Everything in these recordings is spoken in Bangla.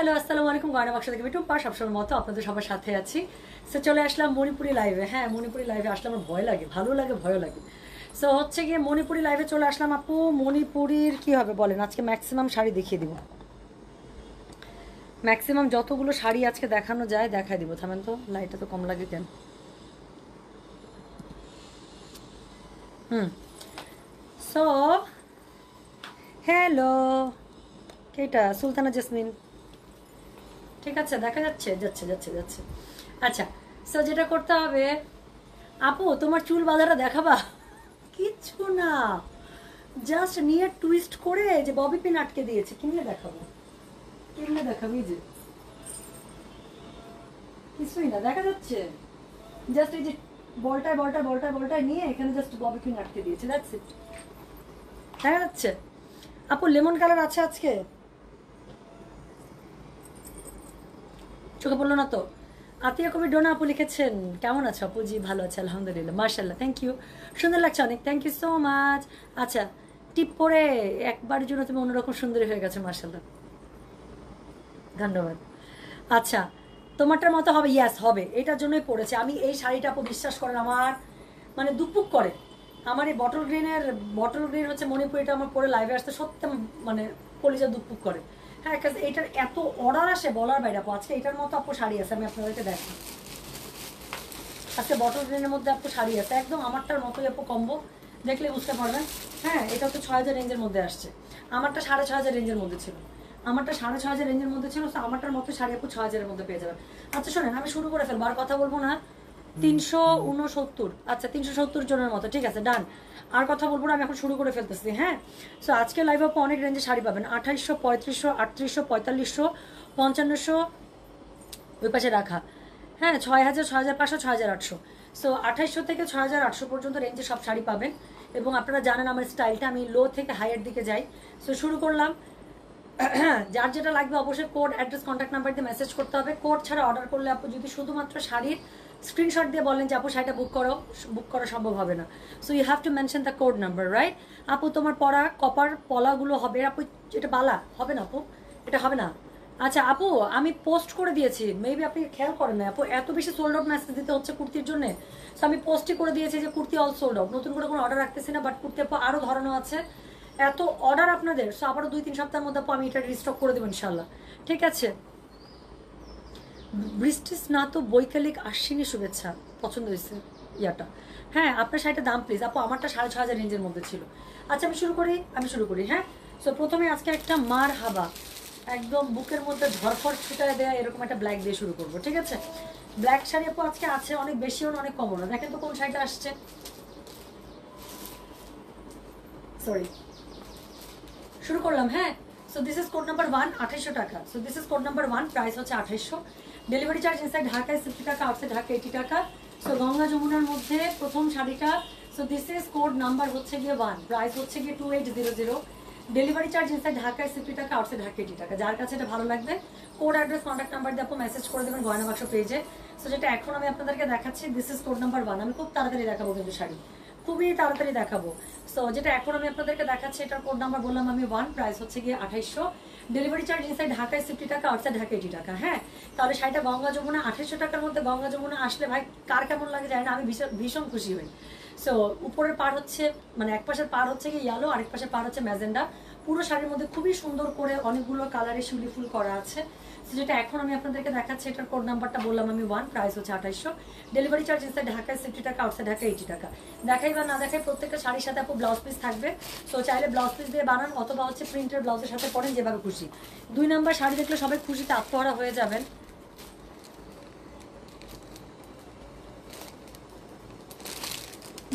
হ্যালো আসসালামু আলাইকুম গয়না বাক্স থেকে মিঠু পা সবসময় মতো আপনাদের সবার সাথে আছি। সো চলে আসলাম মণিপুরি লাইভে। হ্যাঁ, মণিপুরি লাইভে আসলে আমার ভয় লাগে, ভালো লাগে, ভয় লাগে। সো হচ্ছে গিয়ে মণিপুরি লাইভে চলে আসলাম। আপু মণিপুরির কি হবে বলেন? আজকে ম্যাক্সিমাম শাড়ি দেখিয়ে দিব, ম্যাক্সিমাম যতগুলো শাড়ি আজকে দেখানো যায় দেখাই দিব। থামেন তো, লাইটটা তো কম লাগে কেন? সো হ্যালো, কেটা সুলতানা জেসমিন, ঠিক আছে, দেখা যাচ্ছে, যাচ্ছে যাচ্ছে যাচ্ছে। আচ্ছা, সো যেটা করতে হবে, আপু তোমার চুল বাঁধাটা দেখাবা? কিচ্ছু না, জাস্ট নিয়ে টুইস্ট করে যে ববি পিন আটকে দিয়েছে, কিনে দেখাবো, কিনে দেখাবি যে কিছুই না, দেখা যাচ্ছে। জাস্ট এই যে বলটায় বলটায় বলটায় বলটায় নিয়ে এখানে জাস্ট ববি পিন আটকে দিয়েছে, দ্যাটস ইট। দেখা যাচ্ছে? আপু লেমন কালার আছে আজকে, চোখে পড়লো না তো? আতিয়া কবি ডোনা আপু লিখেছেন, কেমন আছো আপু? জি ভালো আছে আলহামদুলিল্লাহ, মার্শাল্লাহ, থ্যাংক ইউ, সুন্দর লাগছে অনেক, থ্যাংক ইউ সো মাচ। আচ্ছা, টিপ পরে একবারের জন্য তুমি অন্যরকম সুন্দরী হয়ে গেছো, মার্শাল্লাহ, ধন্যবাদ। আচ্ছা, তোমারটার মতো হবে? ইয়াস হবে, এটার জন্যই পড়েছে আমি এই শাড়িটা। আপু বিশ্বাস করেন, আমার মানে দুপুক করে। আমার এই বটল গ্রিন হচ্ছে মণিপুরিটা আমার পরে লাইভে আসতে সত্যি মানে কলিজা দুপুক করে। হ্যাঁ, এটার এত অর্ডার আসে বলার বাইরে। আপু আজকে এটার মতো আপু শাড়ি আছে, আমি আপনাদেরকে দেখি। আজকে বটল গ্রিনের মধ্যে আপু শাড়ি আছে, একদম আমারটার মতোই আপু, কম্বো দেখলে বুঝতে পারবেন। হ্যাঁ, এটা হচ্ছে 6000 রেঞ্জের মধ্যে আসছে, আমারটা 6500 রেঞ্জের মধ্যে ছিল, আমারটা 6500 রেঞ্জের মধ্যে ছিল। আমারটার মতো শাড়ি আপু 6000-এর মধ্যে পেয়ে যাবেন। আচ্ছা শোনেন, আমি শুরু করে ফেলবো, আর কথা বলবো না। 369, আচ্ছা 370 জনের মতো, ঠিক আছে, ডান। আর কথা বলবো না, আমি এখন শুরু করে ফেলতেছি। হ্যাঁ, সো আজকে লাইভ আপু অনেক রেঞ্জে শাড়ি পাবেন, 2800, 3500, 3800, 4500, 5500, ওই পাশে রাখা। হ্যাঁ, 6000, 6500, 6800। সো 2800 থেকে 6800 পর্যন্ত রেঞ্জে সব শাড়ি পাবেন। এবং আপনারা জানেন আমার স্টাইলটা, আমি লো থেকে হাইয়ের দিকে যাই। সো শুরু করলাম। যার যেটা লাগবে অবশ্যই কোড, অ্যাড্রেস, কন্ট্যাক্ট নাম্বার দিয়ে মেসেজ করতে হবে। কোড ছাড়া অর্ডার করলে আপু যদি শুধুমাত্র শাড়ির স্ক্রিনশট দিয়ে বলেন যে আপু শাড়িটা বুক করা সম্ভব হবে না। So you have to mention the code number, right? আপু তোমার পরা কপার পলাগুলো হবে আপু, এটা বালা হবে না আপু, এটা হবে না। আচ্ছা আপু, আমি পোস্ট করে দিয়েছি, মেবি আপনি খেয়াল করেন না আপু, এত বেশি সোল্ড আউট মেসেজ দিতে হচ্ছে কুর্তির জন্য। সো আমি পোস্টই করে দিয়েছি যে কুর্তি অল সোল্ড আউট, নতুন করে কোনো অর্ডার রাখতেছি না, বাট কুর্তি আপু আরও ধরানো আছে। এত অর্ডার আপনাদের, সো আবারও 2-3 সপ্তাহের মধ্যে আমি এটা রিস্টক করে দেবো ইনশাল্লাহ, ঠিক আছে? বৃষ্টি স্নাত বৈকালিক আশ্বিনী শুভেচ্ছা, পছন্দ হয়েছে ইয়াটা। হ্যাঁ, আপনার শাড়িটার দাম প্লিজ আপু, আমারটা 6500 রেঞ্জের মধ্যে ছিল। আচ্ছা আমি শুরু করি। হ্যাঁ, সো প্রথমে আজকে একটা মার হাবা, একদম বুকের মধ্যে ধরফর ছুটায় দেয়া এরকম একটা ব্ল্যাক দিয়ে শুরু করবো, ঠিক আছে? ব্ল্যাক শাড়ি আপু আজকে আছে, অনেক বেশিও না অনেক কমও না। দেখেন তো কোন শাড়িটা আসছে, সরি, শুরু করলাম। হ্যাঁ, so this is code number 1, 2800 টাকা। So this is code number 1, price হচ্ছে 2800। ডেলিভারি চার্জ ইনসাইড ঢাকায় 60 টাকা, আউটসাইড ঢাকা 80 টাকা। সো গঙ্গা যমুনার মধ্যে প্রথম শাড়িটা। So this is code number হচ্ছে গিয়ে 1, প্রাইস হচ্ছে গিয়ে 2800। ডেলিভারি চার্জ ইনসাইড ঢাকায় 60 টাকা, আউটসাইড ঢাকা 80 টাকা। যার কাছে এটা ভালো লাগবে কোড, অ্যাড্রেস, কন্ট্যাক্ট নাম্বার দিয়ে আপনি মেসেজ করে দেবেন গয়না বাক্স পেজে। সো যেটা এখন আমি আপনাদেরকে দেখাচ্ছি, দিস ইজ কোড নাম্বার 1। আমি খুব তাড়াতাড়ি দেখাবো কিন্তু শাড়ি, খুবই তাড়াতাড়ি দেখাবো। সো যেটা এখন আমি আপনাদেরকে দেখাচ্ছি, এটার কোড নাম্বার বললাম আমি 1, প্রাইস হচ্ছে গিয়ে 2800। ডেলিভারি চার্জ ইনসাইড ঢাকায় 60 টাকা, আউটসাইড ঢাকা 80 টাকা। হ্যাঁ, তাহলে শাড়িটা গঙ্গা যমুনা 2800 টাকার মধ্যে। গঙ্গা যমুনা আসলে ভাই কার কেমন লাগে যায় না, আমি ভীষণ খুশি হই। সো উপরের পার হচ্ছে মানে এক পাশের পার হচ্ছে গিয়ে ইয়েলো, আরেক পাশের পার হচ্ছে ম্যাজেন্ডা। পুরো শাড়ির মধ্যে খুবই সুন্দর করে অনেকগুলো কালারে শিউলি ফুল করা আছে। যেটা এখন আমি আপনাদেরকে দেখাচ্ছি, এটার কোড নাম্বারটা বললাম আমি 1, প্রাইস হচ্ছে 2800। ডেলিভারি চার্জ ইনসাইড ঢাকায় 60 টাকা, আউটসাইড ঢাকা 80 টাকা। দেখাই বা না দেখাই প্রত্যেকটা শাড়ির সাথে আপু ব্লাউজ পিস থাকবে। সো চাইলে ব্লাউজ পিস দিয়ে বানান অথবা হচ্ছে প্রিন্টের ব্লাউজের সাথে পরেন, যেভাবে খুশি। 2 নাম্বার শাড়ি দেখলে সবাই খুশিতে আত্মহারা হয়ে যাবেন।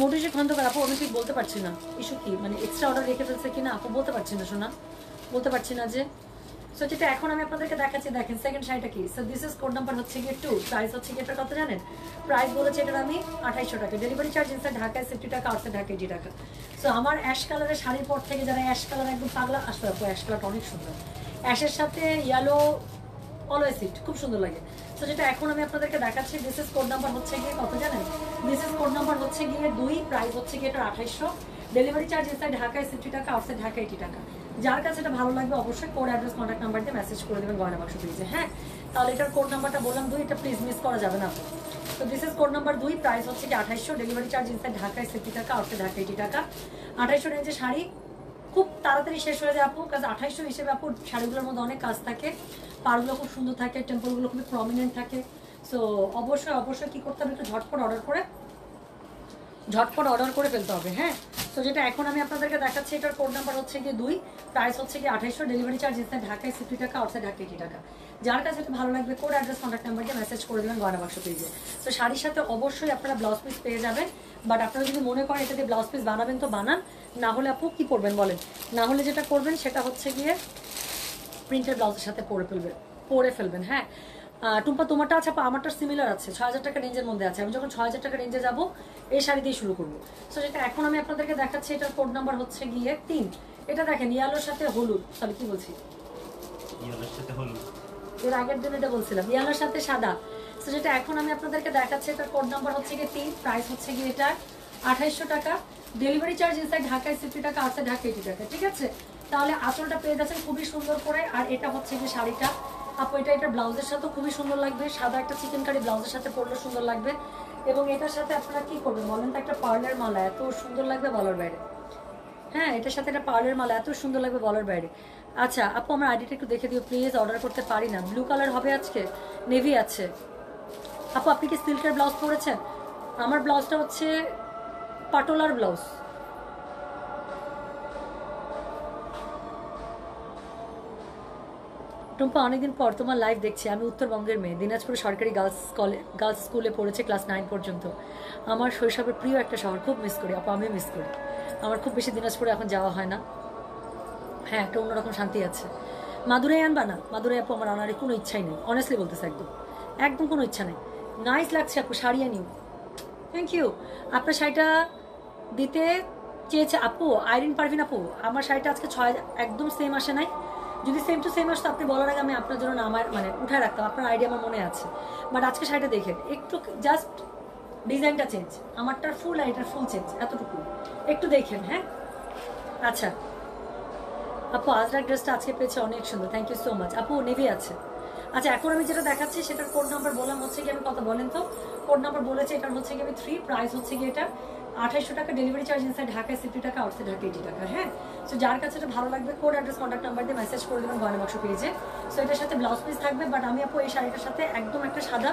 মোটিশি খন্দকার আপু, আমি ঠিক বলতে পারছি না ইস্যু কি, মানে এক্সট্রা অর্ডার রেখে ফেলছে কিনা আপু বলতে পারছি না, শোনা বলতে পারছি না যে। সো যেটা এখন আমি আপনাদেরকে দেখাচ্ছি, দেখেন সেকেন্ড শাড়িটা কি। So this is code number হচ্ছে গিয়ে 2, প্রাইস হচ্ছে গিয়ে এটা কত জানেন? প্রাইস বলেছে এটার আমি 2800 টাকা। ডেলিভারি চার্জ ইনসাইড ঢাকায় 60 টাকা, আউটসাইড ঢাকা 80 টাকা। সো আমার অ্যাশ কালারের শাড়ির পর থেকে যারা অ্যাশ কালার একদম পাগলা আসবে আপু, অ্যাশ কালারটা অনেক সুন্দর, অ্যাশের সাথে ইয়েলো অলওয়েজ ইট, খুব সুন্দর লাগে। তো যেটা এখন আমি আপনাদেরকে দেখাচ্ছি, দিস ইজ কোড নাম্বার হচ্ছে গিয়ে কত জানেন? দিস ইজ কোড নাম্বার হচ্ছে গিয়ে 2, প্রাইস হচ্ছে গিয়ে এটা 2800। ডেলিভারি চার্জ ইনসাইড ঢাকায় 60 টাকা, আউটসাইড ঢাকা 80 টাকা। যার কাছে এটা ভালো লাগবে অবশ্যই কোড অ্যাড্রেস কন্ট্যাক্ট নাম্বার দিয়ে মেসেজ করে দেবেন গয়না বাক্স পেজে। হ্যাঁ, তাহলে এটার কোড নাম্বারটা বললাম 2, এটা প্লিজ মিস করা যাবে না। তো this is code number 2, price হচ্ছে কি 2800, ডেলিভারি চার্জ ইনসাইড ঢাকায় 60 টাকা, আউটসাইড ঢাকা 80 টাকা। 2800 রেঞ্জে শাড়ি খুব তাড়াতাড়ি শেষ হয়ে যায় আপু, কাজ 2800 হিসেবে আপু শাড়িগুলোর মধ্যে অনেক কাজ থাকে, পাড়গুলো খুব সুন্দর থাকে, টেম্পলগুলো খুবই প্রমিনেন্ট থাকে। সো অবশ্যই অবশ্যই কী করতে হবে, একটু ঝটপট অর্ডার করে ফেলতে হবে। হ্যাঁ, তো যেটা এখন আমি আপনাদেরকে দেখাচ্ছি এটার কোড নাম্বার হচ্ছে গিয়ে 2, প্রাইস হচ্ছে গিয়ে 2800, ডেলিভারি চার্জ ইনসাইড ঢাকায় 60 টাকা, আউটসাইড ঢাকা 80 টাকা। যার কাছে এটা ভালো লাগবে কোড অ্যাড্রেস কন্ট্যাক্ট নাম্বার দিয়ে মেসেজ করে দেবেন গয়না বাক্স পেজে। তো শাড়ির সাথে অবশ্যই আপনারা ব্লাউজ পিস পেয়ে যাবেন, বাট আপনারা যদি মনে করেন এটা দিয়ে ব্লাউজ পিস বানাবেন তো বানান, না হলে আপু কী করবেন বলেন, না হলে যেটা করবেন সেটা হচ্ছে গিয়ে প্রিন্টের ব্লাউজের সাথে পরে ফেলবেন। হ্যাঁ, টুম্পা তোমারটা আছে, আমারটা সিমিলার আছে, 6000 টাকা রেঞ্জের মধ্যে আছে। আমি যখন 6000 টাকা রেঞ্জে যাবো এই শাড়ি দিয়ে শুরু করবো। সো যেটা এখন আমি আপনাদেরকে দেখাচ্ছি এটার কোড নাম্বার হচ্ছে গিয়ে 3। এটা দেখেন ইয়েলোর সাথে হলুদ, সরি কি বলছি, ইয়েলোর সাথে হলুদ, এর আগের দিন এটা বলছিলাম ইয়েলোর সাথে সাদা। সো যেটা এখন আমি আপনাদেরকে দেখাচ্ছি এটার কোড নাম্বার হচ্ছে গিয়ে 3, প্রাইস হচ্ছে গিয়ে এটা 2800 টাকা, ডেলিভারি চার্জ ইনসাইড ঢাকায় 60 টাকা, আউটসাইড ঢাকা 80 টাকা। ঠিক আছে, তাহলে আঁচলটা পেয়ে যাচ্ছেন খুবই সুন্দর করে। আর এটা হচ্ছে গিয়ে শাড়িটা আপু, এটা ব্লাউজের সাথে খুবই সুন্দর লাগবে, সাদা একটা চিকেন কারি ব্লাউজের সাথে পরলে সুন্দর লাগবে। এবং এটার সাথে আপনারা কি করবেন বলেন তো, একটা পার্লের মালা এত সুন্দর লাগবে বলার বাইরে। হ্যাঁ, এটার সাথে একটা পার্লের মালা এত সুন্দর লাগবে বলার বাইরে। আচ্ছা আপু, আমার আইডিটা একটু দেখে দিও প্লিজ, অর্ডার করতে পারি না। ব্লু কালার হবে আজকে, নেভি আছে। আপু আপনি কি সিল্কের ব্লাউজ পরেছেন? আমার ব্লাউজটা হচ্ছে পাটোলার ব্লাউজ। টুম্পা অনেকদিন পর তোমার লাইভ দেখছি। আমি উত্তরবঙ্গের মেয়ে, দিনাজপুর সরকারি গার্লস স্কুলে পড়েছে ক্লাস 9 পর্যন্ত। আমার শৈশবের প্রিয় একটা শহর, খুব মিস করি আপু, আমিও মিস করি। আমার খুব বেশি দিনাজপুরে এখন যাওয়া হয় না। হ্যাঁ, একটা অন্যরকম শান্তি আছে। মাদুরাই আনবা না? মাদুরাই আপু আমার আনার কোনো ইচ্ছাই নেই, অনেস্টলি বলতেছে, একদম একদম কোনো ইচ্ছা নেই। নাইস লাগছে আপু, শাড়ি নিউ, থ্যাংক ইউ। আপনার শাড়িটা দিতে চেয়েছে আপু আইরিন পারভিন আপু। আমার শাড়িটা আজকে 6 একদম সেম আসে নাই। যদি সেম টু সেম আসতো আপনি বলার আগে আমি আপনার জন্য আমার মানে উঠায় রাখতাম, আপনার আইডিয়া আমার মনে আছে। বাট আজকে শাড়িটা দেখেন একটু জাস্ট ডিজাইনটা চেঞ্জ, আমারটার ফুল আর এটার ফুল চেঞ্জ, এতটুকু একটু দেখেন। হ্যাঁ, আচ্ছা আপু আজরাক ড্রেসটা আজকে পেয়েছে, অনেক সুন্দর, থ্যাংক ইউ সো মাচ আপু। নেভি আছে। আচ্ছা এখন আমি যেটা দেখাচ্ছি সেটার কোড নাম্বার বললাম হচ্ছে কি, আমি কথা বলেন তো, কোড নাম্বার বলেছে এটার হচ্ছে কি আমি 3, প্রাইস হচ্ছে কি এটা 2800 টাকা, ডেলিভারি চার্জ ইনসাইড ঢাকায় 60 টাকা, আউটসাইড ঢাকা 80 টাকা। হ্যাঁ, সো যার কাছে এটা ভালো লাগবে কোড অ্যাড্রেস কন্ট্যাক্ট নাম্বার দিয়ে মেসেজ করে দেবেন গয়না বাক্স পেজে। সো এটার সাথে ব্লাউজ পিস থাকবে, বাট আমি আপু এই শাড়িটার সাথে একদম একটা সাদা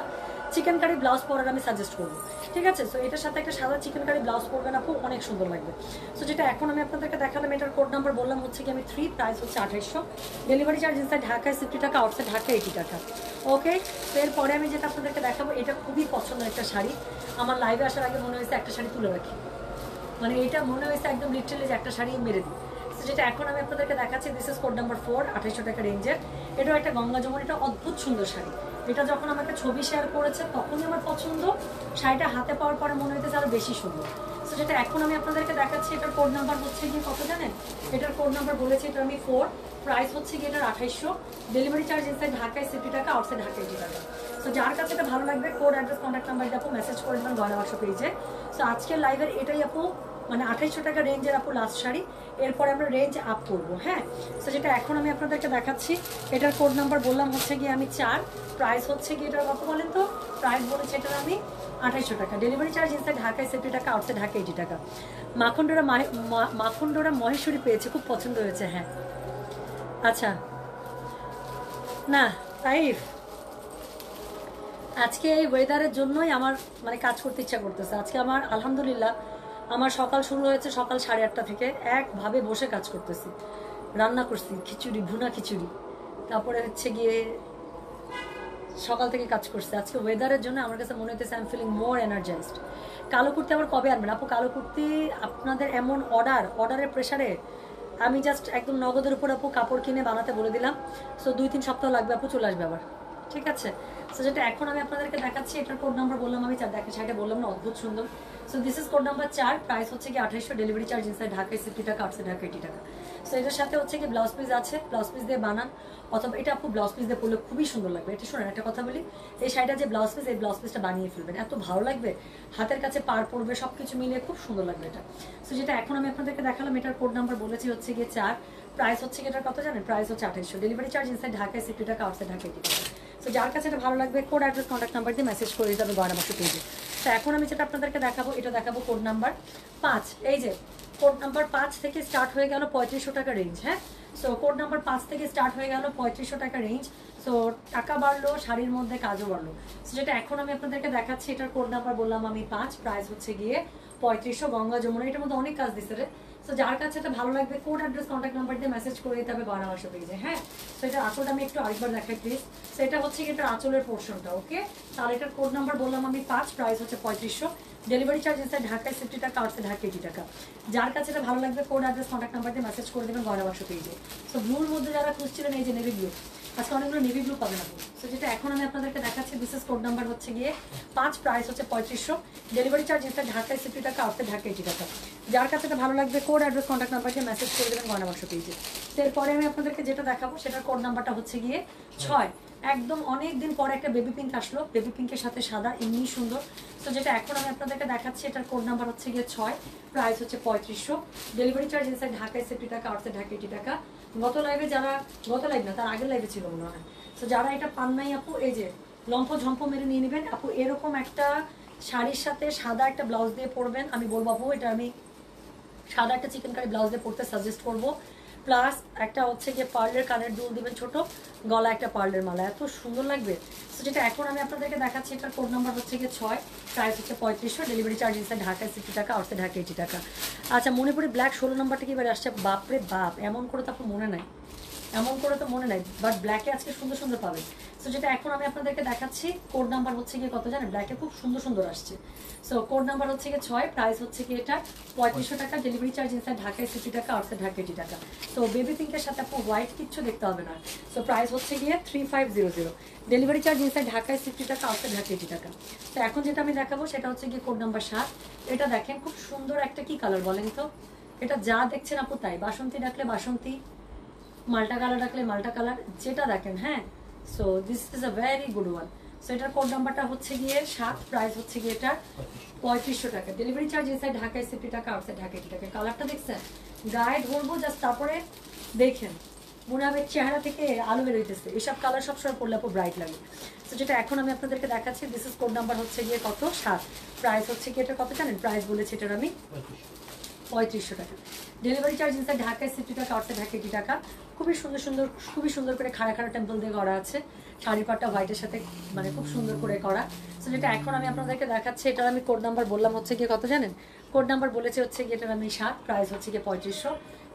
চিকেন কারি ব্লাউজ পরার আমি সাজেস্ট করবো। ঠিক আছে, সো এটার সাথে একটা সাদা চিকেন কারি ব্লাউজ পরবেন আপু, অনেক সুন্দর লাগবে। সো যেটা এখন আমি আপনাদেরকে দেখালাম এটার কোড নাম্বার বললাম হচ্ছে কি আমি 3, প্রাইস হচ্ছে 2800, ডেলিভারি চার্জ ইনসাইড ঢাকায় 60 টাকা, আউটসাইড ঢাকা 80 টাকা। ওকে, তো এরপরে আমি যেটা আপনাদেরকে দেখাবো এটা খুবই পছন্দের একটা শাড়ি। আমার লাইভে আসার আগে মনে হয়েছে একটা শাড়ি তুলে রাখি, মানে এটা মনে হয়েছে একদম লিটারালি যে একটা শাড়ি মেরে দিই। যেটা এখন আমি আপনাদেরকে দেখাচ্ছি দিস ইজ কোড নাম্বার 4, 2800 টাকা রেঞ্জের। এটাও একটা গঙ্গা যমুন, এটা অদ্ভুত সুন্দর শাড়ি। এটা যখন আমাকে ছবি শেয়ার করেছে তখনই আমার পছন্দ, শাড়িটা হাতে পাওয়ার পরে মনে হইতেছে আরো বেশি সুন্দর। সো যেটা এখন আমি আপনাদেরকে দেখাচ্ছি এটার কোড নাম্বার হচ্ছে গিয়ে কত জানেন, এটার কোড নাম্বার বলেছি এটা আমি 4, প্রাইস হচ্ছে গিয়ে এটার 2800, ডেলিভারি চার্জ ইনসাইড ঢাকায় 60 টাকা, আউটসাইড ঢাকা 80 টাকা। সো যার কাছে এটা ভালো লাগবে কোড অ্যাড্রেস কন্ট্যাক্ট নাম্বার দিয়ে আপু মেসেজ করে দেবেন গয়না বাক্স পেজে। সো আজকের লাইভের এটাই আপু, মানে 2800 টাকা রেঞ্জের আপু লাস্ট শাড়ি, এরপরে আমরা রেঞ্জ আপ করবো। হ্যাঁ, সো যেটা এখন আমি আপনাদেরকে দেখাচ্ছি এটার কোড নাম্বার বললাম হচ্ছে গিয়ে আমি 4, প্রাইস হচ্ছে গিয়ে এটার কত বলেন তো, প্রাইস বলেছে এটার আমি 2800 টাকা, ডেলিভারি চার্জ ইনসাইড ঢাকায় 60 টাকা, আউটসাইড ঢাকা 80 টাকা। মাখনডোরা মহেশ্বরী পেয়েছে, খুব পছন্দ হয়েছে। হ্যাঁ, আচ্ছা না তাইফ, আজকে এই ওয়েদারের জন্যই আমার মানে কাজ করতে ইচ্ছা করতেছে। আজকে আমার আলহামদুলিল্লাহ আমার সকাল শুরু হয়েছে সকাল 8:30 থেকে, একভাবে বসে কাজ করতেছি, রান্না করছি খিচুড়ি, ভুনা খিচুড়ি, তারপরে হচ্ছে গিয়ে সকাল থেকে কাজ করছে। আজকে ওয়েদারের জন্য আমার কাছে মনে হইতেছে I am feeling more energized. কালো কুর্তি আবার কবে আনবেন আপু? কালো কুর্তি আপনাদের এমন অর্ডারের প্রেশারে আমি জাস্ট একদম নগদের উপর আপু কাপড় কিনে বানাতে বলে দিলাম। সো 2-3 সপ্তাহ লাগবে আপু, চলে আসবে আবার। ঠিক আছে, সো যেটা এখন আমি আপনাদেরকে দেখাচ্ছি, এটার কোড নাম্বার বললাম আমি 4, দেখেন শাড়িটা বললাম না অদ্ভুত সুন্দর। So this is code number 4, price হচ্ছে কি 2800, ডেলিভারি চার্জ ইনসাইড ঢাকায় 60 টাকা, আউটসাইড ঢাকা 80 টাকা। সো এটার সাথে হচ্ছে কি ব্লাউজ পিস আছে, ব্লাউজ পিস দিয়ে বানান, অথবা এটা আপু ব্লাউজ পিস দিয়ে পরলে খুবই সুন্দর লাগবে। এটা শোনেন একটা কথা বলি, এই শাড়িটা যে ব্লাউজ পিস, এই ব্লাউজ পিসটা বানিয়ে ফেলবেন, এত ভালো লাগবে, হাতের কাছে পার পড়বে, সবকিছু মিলিয়ে খুব সুন্দর লাগবে এটা। সো যেটা এখন আমি আপনাদেরকে দেখালাম, এটার কোড নাম্বার বলেছি হচ্ছে গিয়ে 4, প্রাইস হচ্ছে কি এটার কত জানেন, প্রাইস হচ্ছে 2800, ডেলিভারি চার্জ ইনসাইড ঢাকায় 60 টাকা, আউটসাইড ঢাকা 80 টাকা। সো যার কাছে এটা ভালো লাগবে কোড অ্যাড্রেস কন্ট্যাক্ট নাম্বার দিয়ে মেসেজ করে দিতে হবে গয়না বাক্স পেজে। তো এখন আমি যেটা আপনাদেরকে দেখাবো, এটা দেখাবো কোড নাম্বার 5। এই যে কোড নাম্বার 5 থেকে স্টার্ট হয়ে গেল 3500 টাকা রেঞ্জ। হ্যাঁ, সো কোড নাম্বার 5 থেকে স্টার্ট হয়ে গেল 3500 টাকা রেঞ্জ। সো টাকা বাড়লো, শাড়ির মধ্যে কাজও বাড়লো। সো যেটা এখন আমি আপনাদেরকে দেখাচ্ছি, এটার কোড নাম্বার বললাম আমি 5, প্রাইস হচ্ছে গিয়ে 3500, গঙ্গা যমুনা, এটার মধ্যে অনেক কাজ দিচ্ছে রে। সো যার কাছে এটা ভালো লাগবে কোড অ্যাড্রেস কন্ট্যাক্ট নাম্বার দিয়ে মেসেজ করে দিতে হবে গয়না বাক্স পেজে। হ্যাঁ, সো এটার আঁচলটা আমি একটু আরেকবার দেখাই প্লিজ। সো এটা হচ্ছে এটার আঁচলের পোর্শনটা। ওকে, তাহলে এটার কোড নাম্বার বললাম আমি 5, প্রাইস হচ্ছে 3500, ডেলিভারি চার্জ ইনসাইড ঢাকায় 60 টাকা, আউটসাইড ঢাকা 80 টাকা। যার কাছে এটা ভালো লাগবে কোড অ্যাড্রেস কন্ট্যাক্ট নাম্বার দিয়ে মেসেজ করে দেবেন গয়না বাক্স পেজে। সো ব্লুর মধ্যে যারা খুঁজছিলেন, এই যে নেভি ব্লু, আজকে অনেকগুলো নেভি ব্লু পাবেন আপনি। সো যেটা এখন আমি আপনাদেরকে দেখাচ্ছি, বিশেষ কোড নাম্বার হচ্ছে গিয়ে 5, প্রাইস হচ্ছে 3500, ডেলিভারি চার্জ ইনসাইড ঢাকায় 60 টাকা, আউটসাইড ঢাকা 80 টাকা। যার কাছে এটা ভালো লাগবে কোড অ্যাড্রেস কন্ট্যাক্ট নাম্বার দিয়ে মেসেজ করে দেবেন গয়না বাক্স পেজে। এরপরে আমি আপনাদেরকে যেটা দেখাবো, সেটার কোড নাম্বারটা হচ্ছে গিয়ে 6, একদম অনেক দিন পরে একটা বেবি পিঙ্ক আসলো, বেবি পিঙ্কের সাথে সাদা, এমনি সুন্দর। তো যেটা এখন আমি আপনাদেরকে দেখাচ্ছি, এটার কোড নাম্বার হচ্ছে গিয়ে 6, প্রাইস হচ্ছে 3500, ডেলিভারি চার্জ ইনসাইড ঢাকায় 60 টাকা, আউটসাইড ঢাকা 80 টাকা। গত লাইভে যারা, গত লাইভ না তার আগের লাইভে ছিল মনে হয়, তো যারা এটা পান নাই আপু, এই যে লম্ফ ঝম্প মেরে নিয়ে নেবেন আপু। এরকম একটা শাড়ির সাথে সাদা একটা ব্লাউজ দিয়ে পরবেন, আমি বলবো আপু এটা আমি সাদা একটা চিকেন কারি ব্লাউজ দিয়ে পরতে সাজেস্ট করবো। প্লাস একটা হচ্ছে গিয়ে পার্লের কানের দুল দিবেন ছোট, গলা একটা পার্লের মালা, এত সুন্দর লাগবে। তো যেটা এখন আমি আপনাদেরকে দেখাচ্ছি, এটার কোড নাম্বার হচ্ছে গিয়ে 6, প্রাইস হচ্ছে 3500, ডেলিভারি চার্জ ইনসাইড ঢাকায় 60 টাকা, আউটসাইড ঢাকা 80 টাকা। আচ্ছা, মণিপুরি ব্ল্যাক 16 নাম্বারটা কি এবার আসছে, বাপরে বাপ, এমন করে তো আপনার মনে নাই, এমন করে তো মনে নাই, বাট ব্ল্যাকে আজকে সুন্দর সুন্দর পাবেন। সো যেটা এখন আমি আপনাদেরকে দেখাচ্ছি, কোড নাম্বার হচ্ছে গিয়ে কত জানেন, ব্ল্যাকে খুব সুন্দর সুন্দর আসছে। সো কোড নাম্বার হচ্ছে গিয়ে 6, প্রাইস হচ্ছে কি এটা 3500 টাকা, ডেলিভারি চার্জ ইনসাইড ঢাকায় 60 টাকা, আউটসাইড ঢাকা 80 টাকা। সো বেবি পিঙ্কের সাথে আপু হোয়াইট কিচ্ছু দেখতে হবে না। সো প্রাইস হচ্ছে গিয়ে 3500, ডেলিভারি চার্জ ইনসাইড ঢাকায় 60 টাকা, আউটসাইড ঢাকা 80 টাকা। তো এখন যেটা আমি দেখাবো সেটা হচ্ছে গিয়ে কোড নাম্বার 7। এটা দেখেন খুব সুন্দর একটা কি কালার বলেন তো, এটা যা দেখছেন আপু তাই, বাসন্তী ডাকলে বাসন্তী, মাল্টা কালার রাখলে মাল্টা কালার, যেটা দেখেন। হ্যাঁ, so this is a very good one. So এটার কোড নাম্বারটা হচ্ছে গিয়ে 7, প্রাইস হচ্ছে গিয়ে এটা 3500 টাকা, ডেলিভারি চার্জ ইনসাইড ঢাকায় 60 টাকা, আউটসাইড ঢাকা 80 টাকা। কালারটা দেখছেন, গায়ে ধরবো জাস্ট, তারপরে দেখেন মনে হবে চেহারা থেকে আলো বেরোইতেছে। এসব কালার সবসময় পরলে আপু ব্রাইট লাগে। তো যেটা এখন আমি আপনাদেরকে দেখাচ্ছি, দিস ইজ কোড নাম্বার হচ্ছে গিয়ে কত 7, প্রাইস হচ্ছে গিয়ে এটা কত জানেন, প্রাইস বলেছি এটার আমি 3500 টাকা, ডেলিভারি চার্জ ইনসাইড ঢাকায় 60 টাকা, আউটসাইড ঢাকা 80 টাকা। খুবই সুন্দর সুন্দর, খুবই সুন্দর করে খাড়া খাড়া টেম্পল দিয়ে করা আছে, শাড়ি পাটটা হোয়াইটের সাথে মানে খুব সুন্দর করে করা। সো যেটা এখন আমি আপনাদেরকে দেখাচ্ছি, এটার আমি কোড নাম্বার বললাম হচ্ছে গিয়ে কত জানেন, কোড নাম্বার বলেছে হচ্ছে গিয়ে এটার আমি 7, প্রাইস হচ্ছে গিয়ে 3500,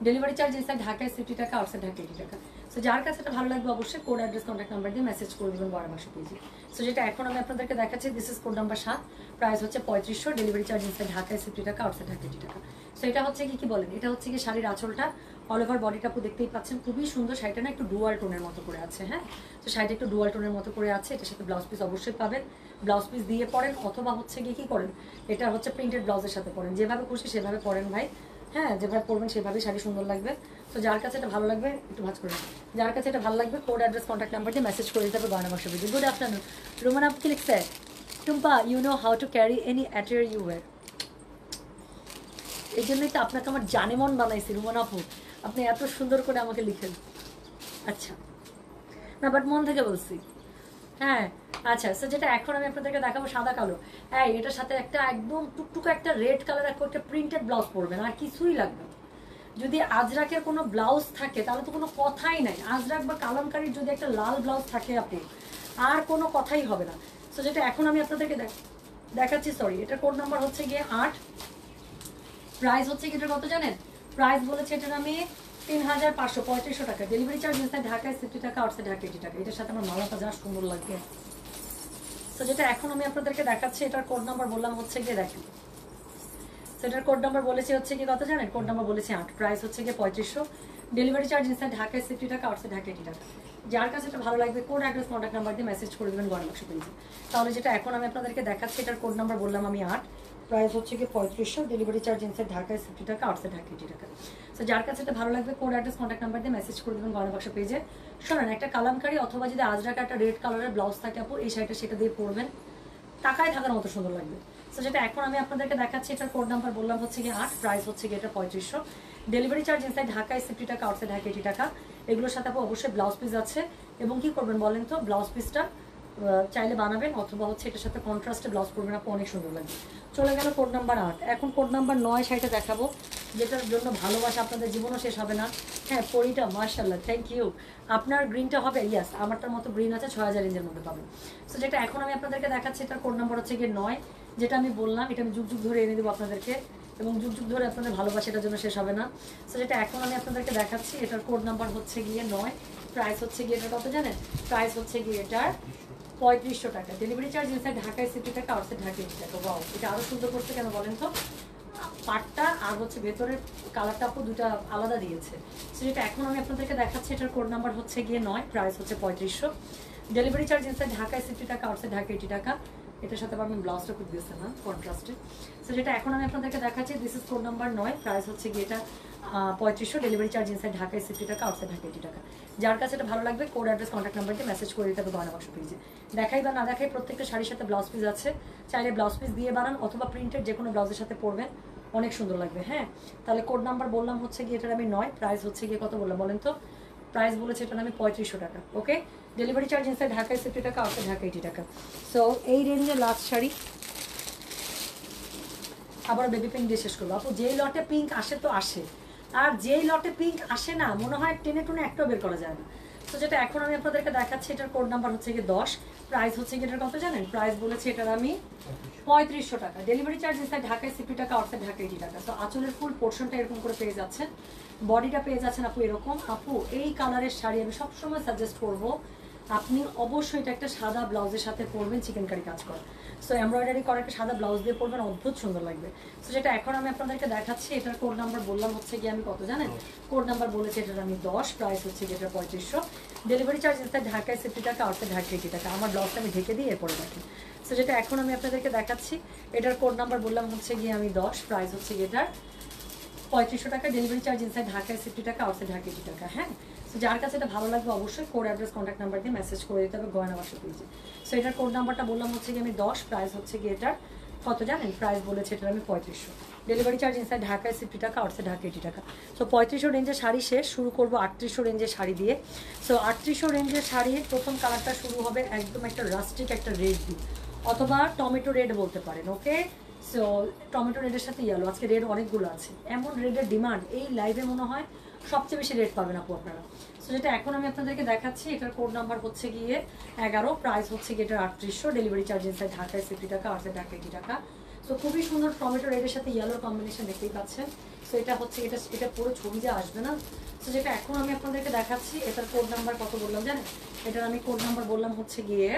ডেলিভারি চার্জ ইনসাইড ঢাকায় 60 টাকা, আউটসাইড ঢাকা 80 টাকা। সো যার কাছে এটা ভালো লাগবে অবশ্যই কোড অ্যাড্রেস কন্ট্যাক্ট নাম্বার দিয়ে মেসেজ করে দেবেন গয়না বাক্স পেজে। সো যেটা এখন আমি আপনাদেরকে দেখাচ্ছি, this is code number 7, price হচ্ছে 3500, ডেলিভারি চার্জ ইনসাইড ঢাকায় 60 টাকা, আউটসাইড ঢাকা 80 টাকা। সো এটা হচ্ছে কি বলেন, এটা হচ্ছে কি শাড়ির আঁচলটা, অল ওভার বডিটা আপু দেখতেই পাচ্ছেন, খুবই সুন্দর। শাড়িটা না একটু ডুয়াল টোনের মতো করে আছে। হ্যাঁ, তো শাড়িটা একটু ডুয়াল টোনের মতো করে আছে, এটার সাথে ব্লাউজ পিস অবশ্যই পাবেন, ব্লাউজ পিস দিয়ে পরেন, অথবা হচ্ছে গিয়ে কি করেন, এটা হচ্ছে প্রিন্টেড ব্লাউজের সাথে পরেন, যেভাবে খুশি সেভাবে পরেন ভাই। হ্যাঁ, যেভাবে পরবেন সেভাবেই শাড়ি সুন্দর লাগবে। তো যার কাছে এটা ভালো লাগবে একটু ভাজ করে, যার কাছে এটা ভালো লাগবে কোড অ্যাড্রেস কন্ট্যাক্ট নাম্বার দিয়ে মেসেজ করে দিতে হবে গয়না বাক্স পেজে। গুড আফটারনুন রুমান, আপু কি লিখছে, Tumpa you know how to carry any attire you wear. এই জন্যই তো আপনাকে আমার জানে মন বানাইছি রুমান আপু, আপনি এত সুন্দর করে আমাকে লিখেন। আচ্ছা না, বাট মন থেকে বলছি। হ্যাঁ, আচ্ছা, সো যেটা এখন আমি আপনাদেরকে দেখাবো সাদা কালো, এই এটার সাথে একটা একদম টুকটুকা একটা রেড কালার একটা প্রিন্টেড ব্লাউজ পরবেন, আর কিছুই লাগবে না। যদি আজরাকের কোনো ব্লাউজ থাকে তাহলে তো কোনো কথাই নাই, আজরাক বা কালামকারীর যদি একটা লাল ব্লাউজ থাকে আপনি, আর কোনো কথাই হবে না। সো যেটা এখন আমি আপনাদেরকে দেখাচ্ছি, সরি, এটার কোড নাম্বার হচ্ছে গিয়ে 8, প্রাইস হচ্ছে কি এটা কত জানেন, প্রাইস বলেছে এটার আমি 3500, 3500 টাকা, ডেলিভারি চার্জ ইনসাইড ঢাকায় 60 টাকা, আউটসাইড ঢাকা 80 টাকা। এটার সাথে আমার মালাটা যা সুন্দর লাগবে। তো যেটা এখন আমি আপনাদেরকে দেখাচ্ছি, এটার কোড নাম্বার বললাম হচ্ছে গিয়ে দেখেন, সেটার কোড নাম্বার বলেছি হচ্ছে কি কত জানেন, কোড নাম্বার বলেছি 8, প্রাইস হচ্ছে গিয়ে 3500, ডেলিভারি চার্জ ইনসাইড ঢাকায় 60 টাকা, আউটসাইড ঢাকা 80 টাকা। যার কাছে এটা ভালো লাগবে কোড অ্যাড্রেস কন্ট্যাক্ট নাম্বার দিয়ে মেসেজ করে দেবেন গয়না বাক্স পেজে। তাহলে যেটা এখন আমি আপনাদেরকে দেখাচ্ছি, এটার কোড নাম্বার বললাম আমি 8, প্রাইস হচ্ছে কি 3500, ডেলিভারি চার্জ ইনসাইড ঢাকায় 50 টাকা, আউটসাইড ঢাকা 80 টাকা। সো যার কাছে এটা ভালো লাগবে কোড অ্যাড্রেস কন্ট্যাক্ট নাম্বার দিয়ে মেসেজ করে দেবেন গয়না বাক্স পেজে। শোনেন, একটা কালামকারি অথবা যদি আজরাকা একটা রেড কালারের ব্লাউজ থাকে আপু, এই শাড়িটা সেটা দিয়ে পরবেন, টাকায় থাকার মতো সুন্দর লাগবে। সো যেটা এখন আমি আপনাদেরকে দেখাচ্ছি, এটার কোড নাম্বার বললাম হচ্ছে কি 8, প্রাইস হচ্ছে কি এটা 3500, ডেলিভারি চার্জ ইনসাইড ঢাকায় 50 টাকা, আউটসাইড ঢাকা 80 টাকা। এগুলোর সাথে আপু অবশ্যই ব্লাউজ পিস আছে, এবং কি করবেন বলেন তো, ব্লাউজ পিসটা চাইলে বানাবেন অথবা হচ্ছে এটার সাথে কন্ট্রাস্টে ব্লাউজ করবেন আপু, অনেক সুন্দর লাগবে। চলে গেল কোড নাম্বার 8, এখন কোড নাম্বার 9 শাড়িটা দেখাবো, যেটার জন্য ভালোবাসা আপনাদের জীবনও শেষ হবে না। হ্যাঁ, পরিটা মাশাআল্লাহ, থ্যাংক ইউ। আপনার গ্রিনটা হবে, ইয়াস আমারটার মতো গ্রিন আছে, 6000 রেঞ্জের মধ্যে পাবেন। সো যেটা এখন আমি আপনাদেরকে দেখাচ্ছি, এটার কোড নাম্বার হচ্ছে গিয়ে 9, যেটা আমি বললাম এটা আমি যুগ যুগ ধরে এনে দেবো আপনাদেরকে, এবং যুগ যুগ ধরে আপনাদের ভালোবাসা এটার জন্য শেষ হবে না। সো যেটা এখন আমি আপনাদেরকে দেখাচ্ছি, এটার কোড নাম্বার হচ্ছে গিয়ে 9, প্রাইস হচ্ছে গিয়ে এটা কত জানেন, প্রাইস হচ্ছে গিয়ে এটার 3500 টাকা, ডেলিভারি চার্জ ইনসাইড ঢাকায় 50 টাকা, আউটসাইড ঢাকা 80 টাকা। ওয়াও, এটা আরো সুন্দর করছে কেন বলেন তো, পাটটা আর হচ্ছে ভেতরের কালারটা আপু দুটা আলাদা দিয়েছে। সো যেটা এখন আমি আপনাদেরকে দেখাচ্ছি, এটার কোড নাম্বার হচ্ছে গিয়ে 9, প্রাইস হচ্ছে 3500, ডেলিভারি চার্জ ইনসাইড ঢাকায় 50 টাকা, আউটসাইড ঢাকা 80 টাকা। এটার সাথে আমি ব্লাউজটা খুব দিয়েছে না কন্ট্রাস্টে। সো যেটা এখন আমি আপনাদেরকে দেখাচ্ছি, this is code number 9, price হচ্ছে গিয়ে এটা 3500, ডেলিভারি চার্জ ইনসাইড ঢাকায় 50 টাকা, আউটসাইড ঢাকা 80 টাকা। যার কাছে এটা ভালো লাগবে কোড অ্যাড্রেস কন্ট্যাক্ট নাম্বার দিয়ে মেসেজ করে দিতে হবে গয়না বাক্স পেজে। দেখাই বা না দেখাই প্রত্যেকটা শাড়ির সাথে ব্লাউজ পিস আছে, চাইলে ব্লাউজ পিস দিয়ে বানান অথবা প্রিন্টেড যে কোনো ব্লাউজের সাথে পরবেন, অনেক সুন্দর লাগবে। হ্যাঁ, তাহলে কোড নাম্বার বললাম হচ্ছে গিয়ে এটার আমি 9, প্রাইস হচ্ছে গিয়ে কত বললাম বলেন তো, প্রাইস বলেছে এটার আমি 3500 টাকা। ওকে, ডেলিভারি চার্জ ইনসাইড ঢাকায় 50 টাকা, আউটসাইড ঢাকা 80 টাকা। সো এই রেঞ্জের লাস্ট শাড়ি, আবার বেবি পিঙ্ক দিয়ে শেষ করবো আপু। যেই লটে পিঙ্ক আসে তো আসে, আর যেই লটে পিঙ্ক আসে না মনে হয় টেনে টুনে একটাও বের করা যায় না। তো যেটা এখন আমি আপনাদেরকে দেখাচ্ছি, এটার কোড নাম্বার হচ্ছে গিয়ে 10, প্রাইস হচ্ছে গিয়ে এটার কত জানেন, প্রাইস বলেছে এটার আমি 3500 টাকা, ডেলিভারি চার্জ ইনসাইড ঢাকায় 50 টাকা, আউটসাইড ঢাকা 80 টাকা। তো আঁচলের ফুল পোর্শনটা এরকম করে পেয়ে যাচ্ছেন, বডিটা পেয়ে যাচ্ছেন আপু এরকম। আপু এই কালারের শাড়ি আমি সবসময় সাজেস্ট করবো আপনি অবশ্যই এটা একটা সাদা ব্লাউজের সাথে পরবেন, চিকেন কারি কাজ করা। সো এমব্রয়ডারি করা একটা সাদা ব্লাউজ দিয়ে পরবেন, অদ্ভুত সুন্দর লাগবে। সো যেটা এখন আমি আপনাদেরকে দেখাচ্ছি, এটার কোড নাম্বার বললাম হচ্ছে গিয়ে আমি কত জানেন, কোড নাম্বার বলেছে এটার আমি 10, প্রাইস হচ্ছে গিয়ে এটা 3500, ডেলিভারি চার্জ ইনসাইড ঢাকায় 50 টাকা, আউটসাইড ঢাকা 80 টাকা। আমার ব্লাউজটা আমি ঢেকে দিয়ে এরপরে রাখি। সো যেটা এখন আমি আপনাদেরকে দেখাচ্ছি, এটার কোড নাম্বার বললাম হচ্ছে গিয়ে আমি 10, প্রাইস হচ্ছে গিয়ে এটার 3500 টাকা, ডেলিভারি চার্জ ইনসাইড ঢাকায় 50 টাকা, আউটসাইড ঢাকা 80 টাকা। হ্যাঁ, সো যার কাছে এটা ভালো লাগবে অবশ্যই কোড অ্যাড্রেস কন্ট্যাক্ট নাম্বার দিয়ে মেসেজ করে দিতে হবে গয়না বাক্স পেজে। সো এটার কোড নাম্বারটা বললাম হচ্ছে গিয়ে আমি 10, প্রাইস হচ্ছে গিয়ে এটার কত জানেন, প্রাইস বলেছে এটার আমি 3500, ডেলিভারি চার্জ ইনসাইড ঢাকায় 50 টাকা, আউটসাইড ঢাকা 80 টাকা। সো 3500 রেঞ্জের শাড়ি শেষ, শুরু করবো 3800 রেঞ্জের শাড়ি দিয়ে। সো 3800 রেঞ্জের শাড়ির প্রথম কালারটা শুরু হবে একদম একটা রাস্টিক একটা রেড দিয়ে, অথবা টমেটো রেড বলতে পারেন। ওকে, সো টমেটো রেডের সাথে ইয়েলো, আজকে রেড অনেকগুলো আছে, এমন রেডের ডিমান্ড এই লাইভে মনে হয় সবচেয়ে বেশি রেড পাবেন আপু আপনারা। সো যেটা এখন আমি আপনাদেরকে দেখাচ্ছি, এটার কোড নাম্বার হচ্ছে গিয়ে 11, প্রাইস হচ্ছে গিয়ে এটার 3800, ডেলিভারি চার্জ ইনসাইড ঢাকায় 50 টাকা, আউটসাইড ঢাকা 80 টাকা। সো খুবই সুন্দর টমেটো রেডের সাথে ইয়েলোর কম্বিনেশন দেখতেই পাচ্ছেন। সো এটা হচ্ছে এটা পুরো ছবি যা আসবে না। সো যেটা এখন আমি আপনাদেরকে দেখাচ্ছি, এটার কোড নাম্বার কত বললাম জানেন, এটার আমি কোড নাম্বার বললাম হচ্ছে গিয়ে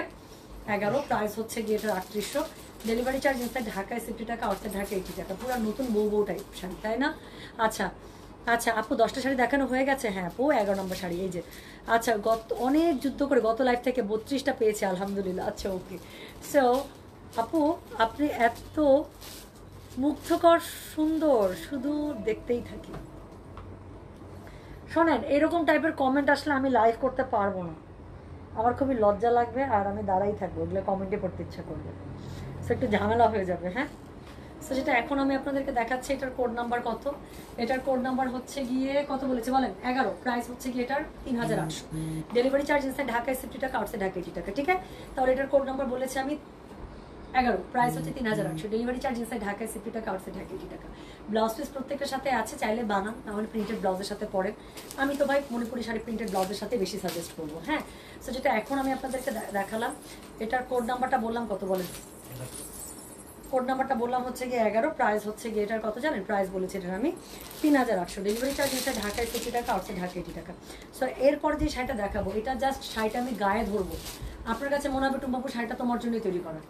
11, প্রাইস হচ্ছে গিয়ে এটার 3800, ডেলিভারি চার্জ ইনসাইড ঢাকায় 50 টাকা, আউটসাইড ঢাকা 80 টাকা। পুরো নতুন বউ বউ টাইপ শাড়ি, তাই না? আচ্ছা আচ্ছা আপু 10টা শাড়ি দেখানো হয়ে গেছে। হ্যাঁ আপু 11 নম্বর শাড়ি এই যে। আচ্ছা অনেক যুদ্ধ করে গত লাইফ থেকে 32টা পেয়েছে আলহামদুলিল্লাহ। আচ্ছা ওকে, সো আপু আপনি এত মুগ্ধকর সুন্দর, শুধু দেখতেই থাকি। শোনেন, এরকম টাইপের কমেন্ট আসলে আমি লাইভ করতে পারবো না, আমার খুবই লজ্জা লাগবে, আর আমি দাঁড়াই থাকবো, ওগুলো কমেন্টে করতে ইচ্ছা করবে, সো একটু ঝামেলা হয়ে যাবে। হ্যাঁ, সো যেটা এখন আমি আপনাদেরকে দেখাচ্ছি, এটার কোড নাম্বার কত, এটার কোড নাম্বার হচ্ছে গিয়ে কত বলেছে বলেন, 11, প্রাইস হচ্ছে গিয়ে এটার 3800, ডেলিভারি চার্জ ইনসাইড ঢাকায় 50 টাকা, আউটসাইড ঢাকা 80 টাকা। ঠিক আছে, তাহলে এটার কোড নাম্বার বলেছে আমি 11, প্রাইস হচ্ছে 3800, ডেলিভারি চার্জ ইনসাইড ঢাকায় 50 টাকা, আউটসাইড ঢাকা 80 টাকা। ব্লাউজ পিস প্রত্যেকটার সাথে আছে, চাইলে বানান, তাহলে প্রিন্টেড ব্লাউজের সাথে পরেন। আমি তো ভাই মণিপুরি শাড়ি প্রিন্টেড ব্লাউজের সাথে বেশি সাজেস্ট করবো। হ্যাঁ, সো যেটা এখন আমি আপনাদেরকে দেখালাম, এটার কোড নাম্বারটা বললাম কত বলেন, কোড নাম্বারটা বললাম হচ্ছে গিয়ে 11, প্রাইস হচ্ছে গিয়ে এটার কত জানেন, প্রাইস বলেছে এটার আমি 3800, ডেলিভারি চার্জ ইনসাইড ঢাকায় 50 টাকা, আউটসাইড ঢাকা 80 টাকা। সো এরপর যে শাড়িটা দেখাবো, এটা জাস্ট শাড়িটা আমি গায়ে ধরবো, আপনার কাছে মনে হবে টুম্বাপু শাড়িটা তোমার জন্যই তৈরি করা।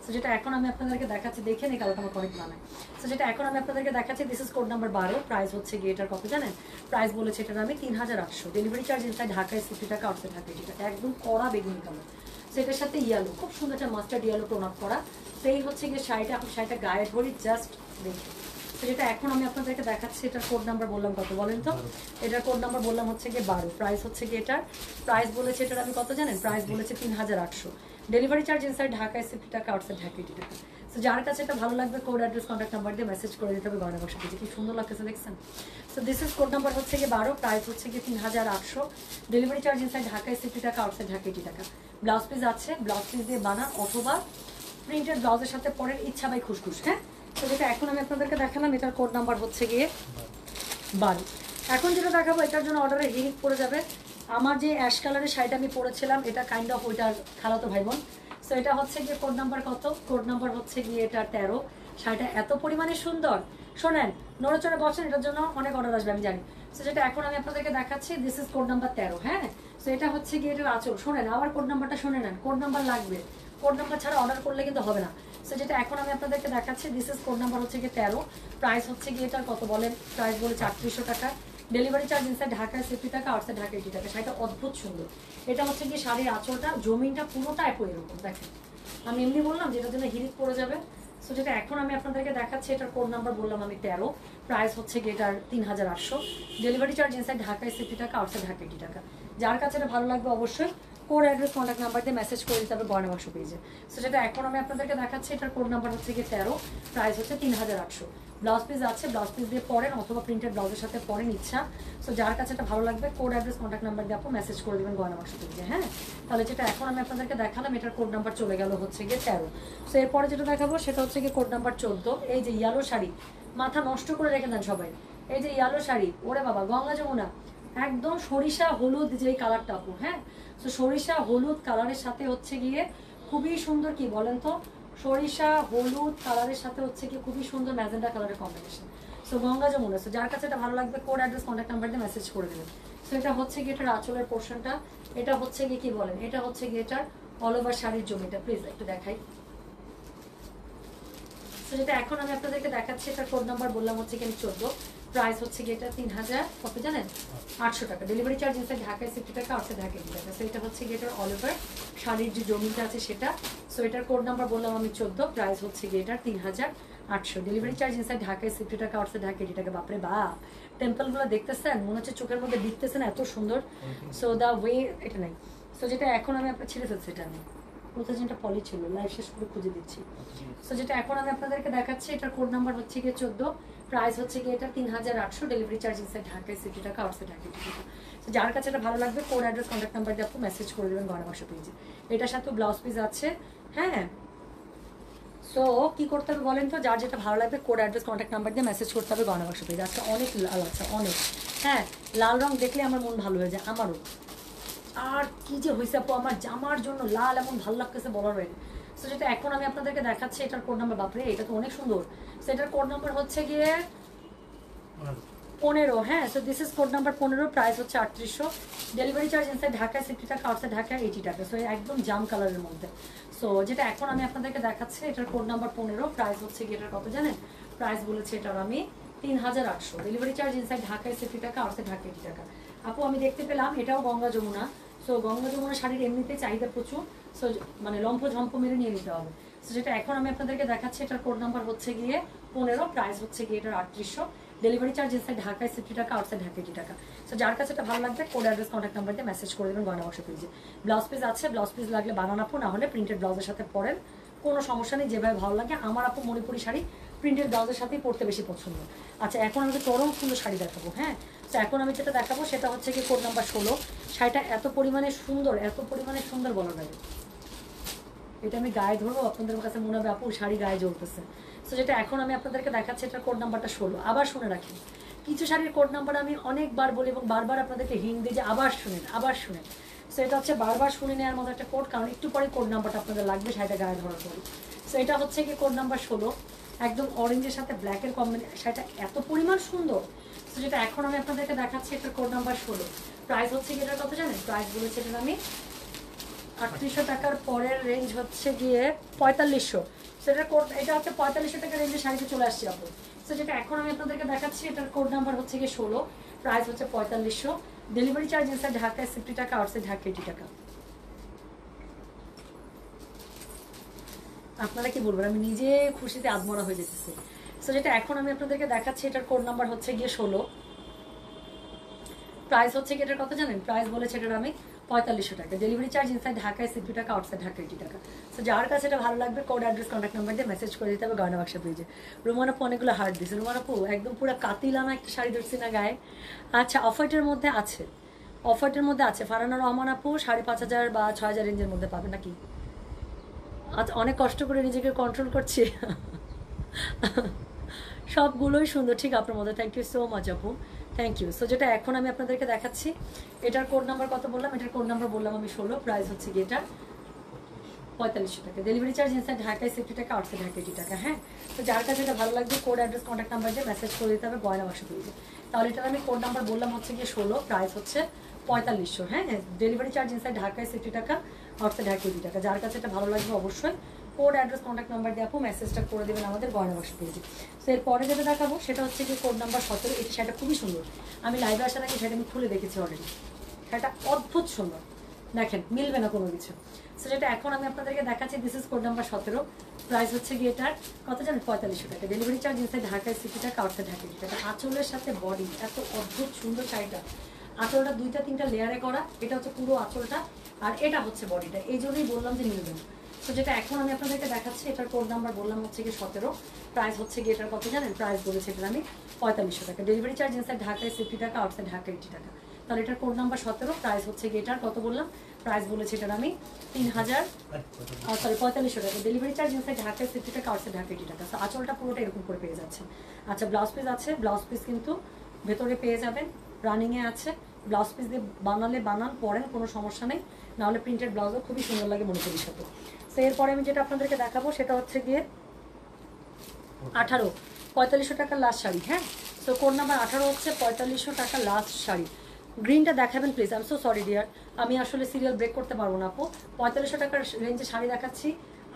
সো যেটা এখন আমি আপনাদেরকে দেখাচ্ছি, দেখেন এই কালারটা আমার অনেক মানে। সো যেটা এখন আমি আপনাদেরকে দেখাচ্ছি, this is code number 12, price হচ্ছে গিয়ে এটার কত জানেন? প্রাইস বলেছে এটার আমি 3800, ডেলিভারি চার্জ ইনসাইড ঢাকায় 60 টাকা, আউটসাইড ঢাকায় 80 টাকা, একদম কড়া বেগুনি কালার। সো এটার সাথে ইয়েলো, খুব সুন্দর একটা মাস্টার্ড ইয়েলো টোন আপ করা। তো এই হচ্ছে গিয়ে শাড়িটা, এখন শাড়িটা গায়ে ধরি জাস্ট দেখি। তো যেটা এখন আমি আপনাদেরকে দেখাচ্ছি, এটার কোড নাম্বার বললাম কত বলেন তো? এটার কোড নাম্বার বললাম হচ্ছে গিয়ে 12, প্রাইস হচ্ছে গিয়ে এটার, প্রাইস বলেছে এটার আমি কত জানেন? প্রাইস বলেছে 3800, ডেলিভারি চার্জ ইনসাইড ঢাকায় 60 টাকা, আউটসাইড ঢাকায় 80 টাকা। সো যার কাছে এটা ভালো লাগবে কোড অ্যাড্রেস কন্ট্যাক্ট নাম্বার দিয়ে মেসেজ করে দিতে হবে গয়না বক্সে। কি সুন্দর লাগতেছে দেখছেন? So this is code number হচ্ছে গিয়ে 12, প্রাইস হচ্ছে গিয়ে 3800, ডেলিভারি চার্জ ইনসাইড ঢাকায় 60 টাকা, আউটসাইড ঢাকায় 80 টাকা। ব্লাউজ পিস আছে, ব্লাউজ পিস দিয়ে বানান অথবা প্রিন্টেড ব্লাউজের সাথে পরেন, ইচ্ছা বাই খুশখুশ। হ্যাঁ, তো যেটা এখন আমি আপনাদেরকে দেখালাম এটার কোড নাম্বার হচ্ছে গিয়ে 12। এখন যেটা দেখাবো এটার জন্য অর্ডারে হিট পড়ে যাবে। আমার যে অ্যাশ কালারের শাড়িটা আমি পরেছিলাম, এটা কাইন্ড অফ ওইটার খালাতো ভাই বোন। সো এটা হচ্ছে গিয়ে কোড নাম্বার কত? কোড নাম্বার হচ্ছে গিয়ে এটা 13। শাড়িটা এত পরিমাণে সুন্দর, শোনেন নড়েচড়ে বসেন, এটার জন্য অনেক অর্ডার আসবে আমি জানি। সো যেটা এখন আমি আপনাদেরকে দেখাচ্ছি, দিস ইজ কোড নাম্বার 13। হ্যাঁ, সো এটা হচ্ছে গিয়ে এটার আঁচল। শোনেন, আবার কোড নাম্বারটা শুনে নেন, কোড নাম্বার লাগবে, কোড নাম্বার ছাড়া অর্ডার করলে কিন্তু হবে না। সো যেটা এখন আমি আপনাদেরকে দেখাচ্ছি, দিস ইজ কোড নাম্বার হচ্ছে গিয়ে 13, প্রাইস হচ্ছে গিয়ে এটার কত বলেন? প্রাইস বলে 3800 টাকা, ডেলিভারি চার্জ ইনসাইড ঢাকায় 60 টাকা, আউটসাইড ঢাকায় 80 টাকা। শাড়িটা অদ্ভুত সুন্দর। এটা হচ্ছে গিয়ে শাড়ির আঁচলটা, জমিনটা পুরোটা এরকম দেখেন। আমি এমনি বললাম যেটার জন্য হিরিক পড়ে যাবে। সো যেটা এখন আমি আপনাদেরকে দেখাচ্ছি, এটার কোড নাম্বার বললাম আমি 13, প্রাইস হচ্ছে গিয়ে এটার 3800, ডেলিভারি চার্জ ইনসাইড ঢাকায় 60 টাকা, আউটসাইড ঢাকায় 80 টাকা। যার কাছে এটা ভালো লাগবে অবশ্যই কোড অ্যাড্রেস কন্ট্যাক্ট নাম্বার দিয়ে মেসেজ করে দিতে হবে গয়না বাক্স পেজে। সো যেটা এখন আমি আপনাদেরকে দেখাচ্ছি, এটার কোড নাম্বার হচ্ছে গিয়ে 13, প্রাইস হচ্ছে 3800। ব্লাউজ পিস আছে, ব্লাউজ পিস দিয়ে পরেন অথবা প্রিন্টেড ব্লাউজের সাথে পরেন ইচ্ছা। সো যার কাছে এটা ভালো লাগবে কোড অ্যাড্রেস কন্ট্যাক্ট নাম্বার দিয়ে আপনি মেসেজ করে দেবেন গয়না বাক্স পেজে। হ্যাঁ, তাহলে যেটা এখন আমি আপনাদেরকে দেখালাম এটার কোড নাম্বার চলে গেল হচ্ছে গিয়ে 13। সো এরপরে যেটা দেখাবো সেটা হচ্ছে গিয়ে কোড নাম্বার 14। এই যে ইয়েলো শাড়ি, মাথা নষ্ট করে রেখে দেন সবাই। এই যে ইয়েলো শাড়ি, ওরে বাবা গঙ্গা যমুনা, একদম সরিষা হলুদ যে কালারটা আপু। হ্যাঁ, তো সরিষা হলুদ কালারের সাথে হচ্ছে গিয়ে খুবই সুন্দর, কি বলেন তো, সরিষা হলুদ কালারের সাথে হচ্ছে গিয়ে খুবই সুন্দর ম্যাজেন্ডা কালারের combination. So Ganga Yamuna. So যার কাছে এটা ভালো লাগবে কোড অ্যাড্রেস কন্ট্যাক্ট নাম্বার দিয়ে মেসেজ করে দেবেন। সো এটা হচ্ছে গিয়ে এটার আঁচলের পোর্শনটা, এটা হচ্ছে গিয়ে কি বলেন, এটা হচ্ছে গিয়ে এটার অল ওভার শাড়ির জমিটা। প্লিজ একটু দেখাই। সো যেটা এখন আমি আপনাদেরকে দেখাচ্ছি, এটার কোড নাম্বার বললাম হচ্ছে কি 14, প্রাইস হচ্ছে গিয়ে এটা 3000 কত জানেন? 800 টাকা, ডেলিভারি চার্জ ইনসাইড ঢাকায় 60 টাকা, আউটসাইড ঢাকায় 80 টাকা। সো এটা হচ্ছে গিয়ে এটার অল ওভার শাড়ির যে জমিটা আছে সেটা। সো এটার কোড নাম্বার বললাম আমি 14, প্রাইস হচ্ছে গিয়ে এটার 3800, ডেলিভারি চার্জ ইনসাইড ঢাকায় 60 টাকা, আউটসাইড ঢাকায় 80 টাকা। বাপরে বাপ, টেম্পলগুলো দেখতেছেন, মনে হচ্ছে চোখের মধ্যে দিতেছেন, এত সুন্দর। সো দ্য ওয়ে, এটা নাই। সো যেটা এখন আমি আপনার ছেড়ে ফেলছি, এটা আমি প্রতিদিনটা পলি ছিল, লাইভ শেষ করে খুঁজে দিচ্ছি। সো যেটা এখন আমি আপনাদেরকে দেখাচ্ছি, এটার কোড নাম্বার হচ্ছে গিয়ে 14, প্রাইস হচ্ছে গিয়ে এটা 3800, ডেলিভারি চার্জ ইনসাইড ঢাকায় 60 টাকা, আউটসাইড ঢাকায় 80 টাকা। তো যার কাছে এটা ভালো লাগবে কোড অ্যাড্রেস কন্ট্যাক্ট নাম্বার দিয়ে আপনি মেসেজ করে দেবেন গয়না বাক্স পেজে। এটার সাথে ব্লাউজ পিস আছে। হ্যাঁ, সো কি করতে হবে বলেন তো, যার যেটা ভালো লাগবে কোড অ্যাড্রেস কন্ট্যাক্ট নাম্বার দিয়ে মেসেজ করতে হবে গয়না বাক্স পেজে। আজকে অনেক লাল আছে, অনেক। হ্যাঁ, লাল রং দেখলে আমার মন ভালো হয়ে যায়, আমারও। আর কি যে হয়েছে আপু, আমার জামার জন্য লাল এমন ভালো লাগতেছে বলার বাইরে। সো যেটা এখন আমি আপনাদেরকে দেখাচ্ছি, এটার কোড নাম্বার, বাপরে এটা তো অনেক সুন্দর। সো এটার কোড নাম্বার হচ্ছে গিয়ে 15। হ্যাঁ, so this is code number 15, price হচ্ছে 3800, ডেলিভারি চার্জ ইনসাইড ঢাকায় 60 টাকা, আউটসাইড ঢাকায় 80 টাকা। সো একদম জাম কালারের মধ্যে। সো যেটা এখন আমি আপনাদেরকে দেখাচ্ছি, এটার কোড নাম্বার 15, প্রাইস হচ্ছে গিয়ে এটার কত জানেন? প্রাইস বলেছে এটার আমি 3800, ডেলিভারি চার্জ ইনসাইড ঢাকায় 60 টাকা, আউটসাইড ঢাকায় 80 টাকা। আপু আমি দেখতে পেলাম এটাও গঙ্গা যমুনা। সো গঙ্গা যমুনা শাড়ির এমনিতে চাহিদা প্রচুর। সো মানে লম্ফ ঝম্প মেরে নিয়ে নিতে হবে। সো যেটা এখন আমি আপনাদেরকে দেখাচ্ছি, এটার কোড নাম্বার হচ্ছে গিয়ে 15, প্রাইস হচ্ছে গিয়ে এটার 3800, ডেলিভারি চার্জ ইনসাইড ঢাকায় 60 টাকা, আউটসাইড ঢাকায় 80 টাকা। সো যার কাছে এটা ভালো লাগবে কোড অ্যাড্রেস কন্ট্যাক্ট নাম্বার দিয়ে মেসেজ করে দেবেন গয়না বাক্স পেজে। ব্লাউজ পিস আছে, ব্লাউজ পিস লাগলে বানান আপু, না হলে প্রিন্টেড ব্লাউজের সাথে পরেন, কোনো সমস্যা নেই, যেভাবে ভালো লাগে। আমার আপু মণিপুরি শাড়ি প্রিন্টেড ব্লাউজের সাথেই পরতে বেশি পছন্দ। আচ্ছা, এখন আমি চরম সুন্দর শাড়ি দেখাবো। হ্যাঁ, তো এখন আমি যেটা দেখাবো সেটা হচ্ছে কি কোড নাম্বার 16। শাড়িটা এত পরিমাণে সুন্দর, এত পরিমাণে সুন্দর বলার বাইরে। এটা আমি গায়ে ধরবো, আপনাদের কাছে মনে হবে আপু শাড়ি গায়ে জ্বলতেছে। সো যেটা এখন আমি আপনাদেরকে দেখাচ্ছি, এটার কোড নাম্বারটা 16। আবার শুনে রাখি, কিছু শাড়ির কোড নাম্বার আমি অনেকবার বলি এবং বারবার আপনাদেরকে হিন্ট দিই যে আবার শুনেন, আবার শুনেন। সো এটা হচ্ছে বারবার শুনে নেওয়ার মতো একটা কোড, কারণ একটু পরে কোড নাম্বারটা আপনাদের লাগবে শাড়িটা গায়ে ধরার পরে। সো এটা হচ্ছে কি কোড নাম্বার 16, একদম অরেঞ্জের সাথে ব্ল্যাকের কম্বিনেশন। শাড়িটা এত পরিমাণ সুন্দর। সো যেটা এখন আমি আপনাদেরকে দেখাচ্ছি, এটার কোড নাম্বার 16, প্রাইস হচ্ছে কি এটার কত জানেন? প্রাইস বলেছে এটার আমি 3800 টাকার পরের রেঞ্জ হচ্ছে গিয়ে 4500। সেটা কোড, এটা হচ্ছে 4500 টাকার রেঞ্জে শাড়িতে চলে আসছে আপু। সো যেটা এখন আমি আপনাদেরকে দেখাচ্ছি এটার কোড নাম্বার হচ্ছে গিয়ে 16, প্রাইস হচ্ছে 4500। ডেলিভারি চার্জ ইনসাইড ঢাকায় 50 টাকা, আউটসাইড ঢাকা 80 টাকা। আপনারা কি বলবেন, আমি নিজে খুশিতে আদমরা হয়ে যেতেছি। সো যেটা এখন আমি আপনাদেরকে দেখাচ্ছি এটার কোড নাম্বার হচ্ছে গিয়ে 16, প্রাইস হচ্ছে কি এটার কত জানেন? প্রাইস বলেছে এটার আমি 4500 টাকা। ডেলিভারি চার্জ ইনসাইড ঢাকায় 60 টাকা, আউটসাইড ঢাকা 80 টাকা। সো যার কাছে এটা ভালো লাগবে কোড অ্যাড্রেস কন্ট্যাক্ট নাম্বার দিয়ে মেসেজ করে দিতে হবে গয়না বাক্সা পেজে। রোমান আপু অনেকগুলো হার্ট দিছে। রোমান আপু একদম পুরো কাতিলানা একটা শাড়ি ধরছি না গায়ে। আচ্ছা, অফারটার মধ্যে আছে, অফারটার মধ্যে আছে। ফারহানা রহমান আপু 5500 বা 6000 রেঞ্জের মধ্যে পাবে নাকি? আচ্ছা, অনেক কষ্ট করে নিজেকে কন্ট্রোল করছি। সবগুলোই সুন্দর, ঠিক আপনার মধ্যে। থ্যাংক ইউ সো মাচ আপু, থ্যাংক ইউ। সো যেটা এখন আমি আপনাদেরকে দেখাচ্ছি এটার কোড নাম্বার কত বললাম? এটার কোড নাম্বার বললাম আমি 16, প্রাইস হচ্ছে গিয়ে এটা 4500 টাকা। ডেলিভারি চার্জ ইনসাইড ঢাকায় 60 টাকা, আউটসাইড ঢাকা 80 টাকা। হ্যাঁ, তো যার কাছে এটা ভালো লাগবে কোড অ্যাড্রেস কন্ট্যাক্ট নাম্বার দিয়ে মেসেজ করে দিতে হবে গয়না বাক্স পেজে। তাহলে এটার আমি কোড নাম্বার বললাম হচ্ছে গিয়ে 16, প্রাইস হচ্ছে 4500। হ্যাঁ, ডেলিভারি চার্জ ইনসাইড ঢাকায় 60 টাকা, আউটসাইড ঢাকা 80 টাকা। যার কাছে এটা ভালো লাগবে অবশ্যই কোড অ্যাড্রেস কন্ট্যাক্ট নাম্বার দিয়ে আপু মেসেজটা করে দেবেন আমাদের গয়না বাক্স পেজে। তো এরপরে যেটা দেখাবো সেটা হচ্ছে কি কোড নাম্বার 17। এই শাড়িটা খুবই সুন্দর, আমি লাইভে আসার আগে সেটা আমি খুলে দেখেছি অলরেডি। শাড়িটা অদ্ভুত সুন্দর, দেখেন মিলবে না কোনো কিছু। সো যেটা এখন আমি আপনাদেরকে দেখাচ্ছি this is code number 17, price হচ্ছে গিয়ে এটার কত জানেন? 4500 টাকা। ডেলিভারি চার্জ ইনসাইড ঢাকায় 60 টাকা, আউটসাইড ঢাকা 80 টাকা। আঁচলের সাথে বডি এত অদ্ভুত সুন্দর শাড়িটা। আঁচলটা 2-3টা লেয়ারে করা, এটা হচ্ছে পুরো আঁচলটা আর এটা হচ্ছে বডিটা, এই জন্যই বললাম যে মিলবে না। তো যেটা এখন আমি আপনাদেরকে দেখাচ্ছি এটার কোড নাম্বার বললাম হচ্ছে গিয়ে 17, প্রাইস হচ্ছে গিয়ে এটার কত জানেন? প্রাইস বলেছে এটার আমি 4500 টাকা। ডেলিভারি চার্জ ইনসাইড ঢাকায় 60 টাকা, আউটসাইড ঢাকা 80 টাকা। তাহলে এটার কোড নাম্বার 17, প্রাইস হচ্ছে গিয়ে এটার কত বললাম? প্রাইস বলেছে এটার আমি 4500 টাকা। ডেলিভারি চার্জ ইনসাইড ঢাকায় 60 টাকা, আউটসাইড ঢাকা 80 টাকা। তো আঁচলটা পুরোটা এরকম করে পেয়ে যাচ্ছেন। আচ্ছা, ব্লাউজ পিস আছে, ব্লাউজ পিস কিন্তু ভেতরে পেয়ে যাবেন, রানিংয়ে আছে। ব্লাউজ পিস দিয়ে বানালে বানান, পরেন, কোনো সমস্যা নেই। নাহলে প্রিন্টেড ব্লাউজও খুবই সুন্দর লাগে মণিপুরির সাথে। তো এরপরে আমি যেটা আপনাদেরকে দেখাবো সেটা হচ্ছে গিয়ে 18, 4500 টাকার লাস্ট শাড়ি। হ্যাঁ, তো কোড নাম্বার 18 হচ্ছে 4500 টাকার লাস্ট শাড়ি। গ্রিনটা দেখাবেন please, I am so sorry dear, আমি আসলে সিরিয়াল ব্রেক করতে পারবো না আপু। 4500 টাকার রেঞ্জে শাড়ি দেখাচ্ছি।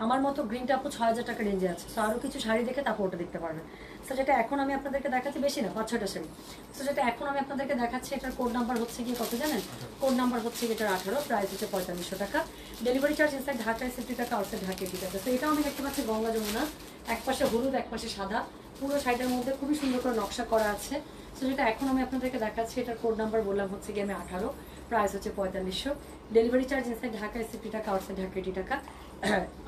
আমার মতো গ্রিনটা আপু 6000 টাকা রেঞ্জে আছে। সো আরও কিছু শাড়ি দেখে তারপর ওটা দেখতে পারবেন। সো যেটা এখন আমি আপনাদেরকে দেখাচ্ছি, বেশি না 5-6টা শাড়ি। সো যেটা এখন আমি আপনাদেরকে দেখাচ্ছি এটার কোড নাম্বার হচ্ছে গিয়ে কত জানেন? কোড নাম্বার হচ্ছে গিয়ে এটার 18, প্রাইস হচ্ছে 4500 টাকা। ডেলিভারি চার্জ ইনসাইড ঢাকায় 60 টাকা, আউটসাইড ঢাকা 80 টাকা। তো এটাও আমি দেখতে পাচ্ছি গঙ্গা যমুনা, এক পাশে হলুদ এক পাশে সাদা, পুরো শাড়িটার মধ্যে খুবই সুন্দর করে নকশা করা আছে। সো যেটা এখন আমি আপনাদেরকে দেখাচ্ছি এটার কোড নাম্বার বললাম হচ্ছে গিয়ে আমি 18, প্রাইস হচ্ছে 4500। ডেলিভারি চার্জ ইনসাইড ঢাকায় 60 টাকা, আউটসাইড ঢাকা 80 টাকা।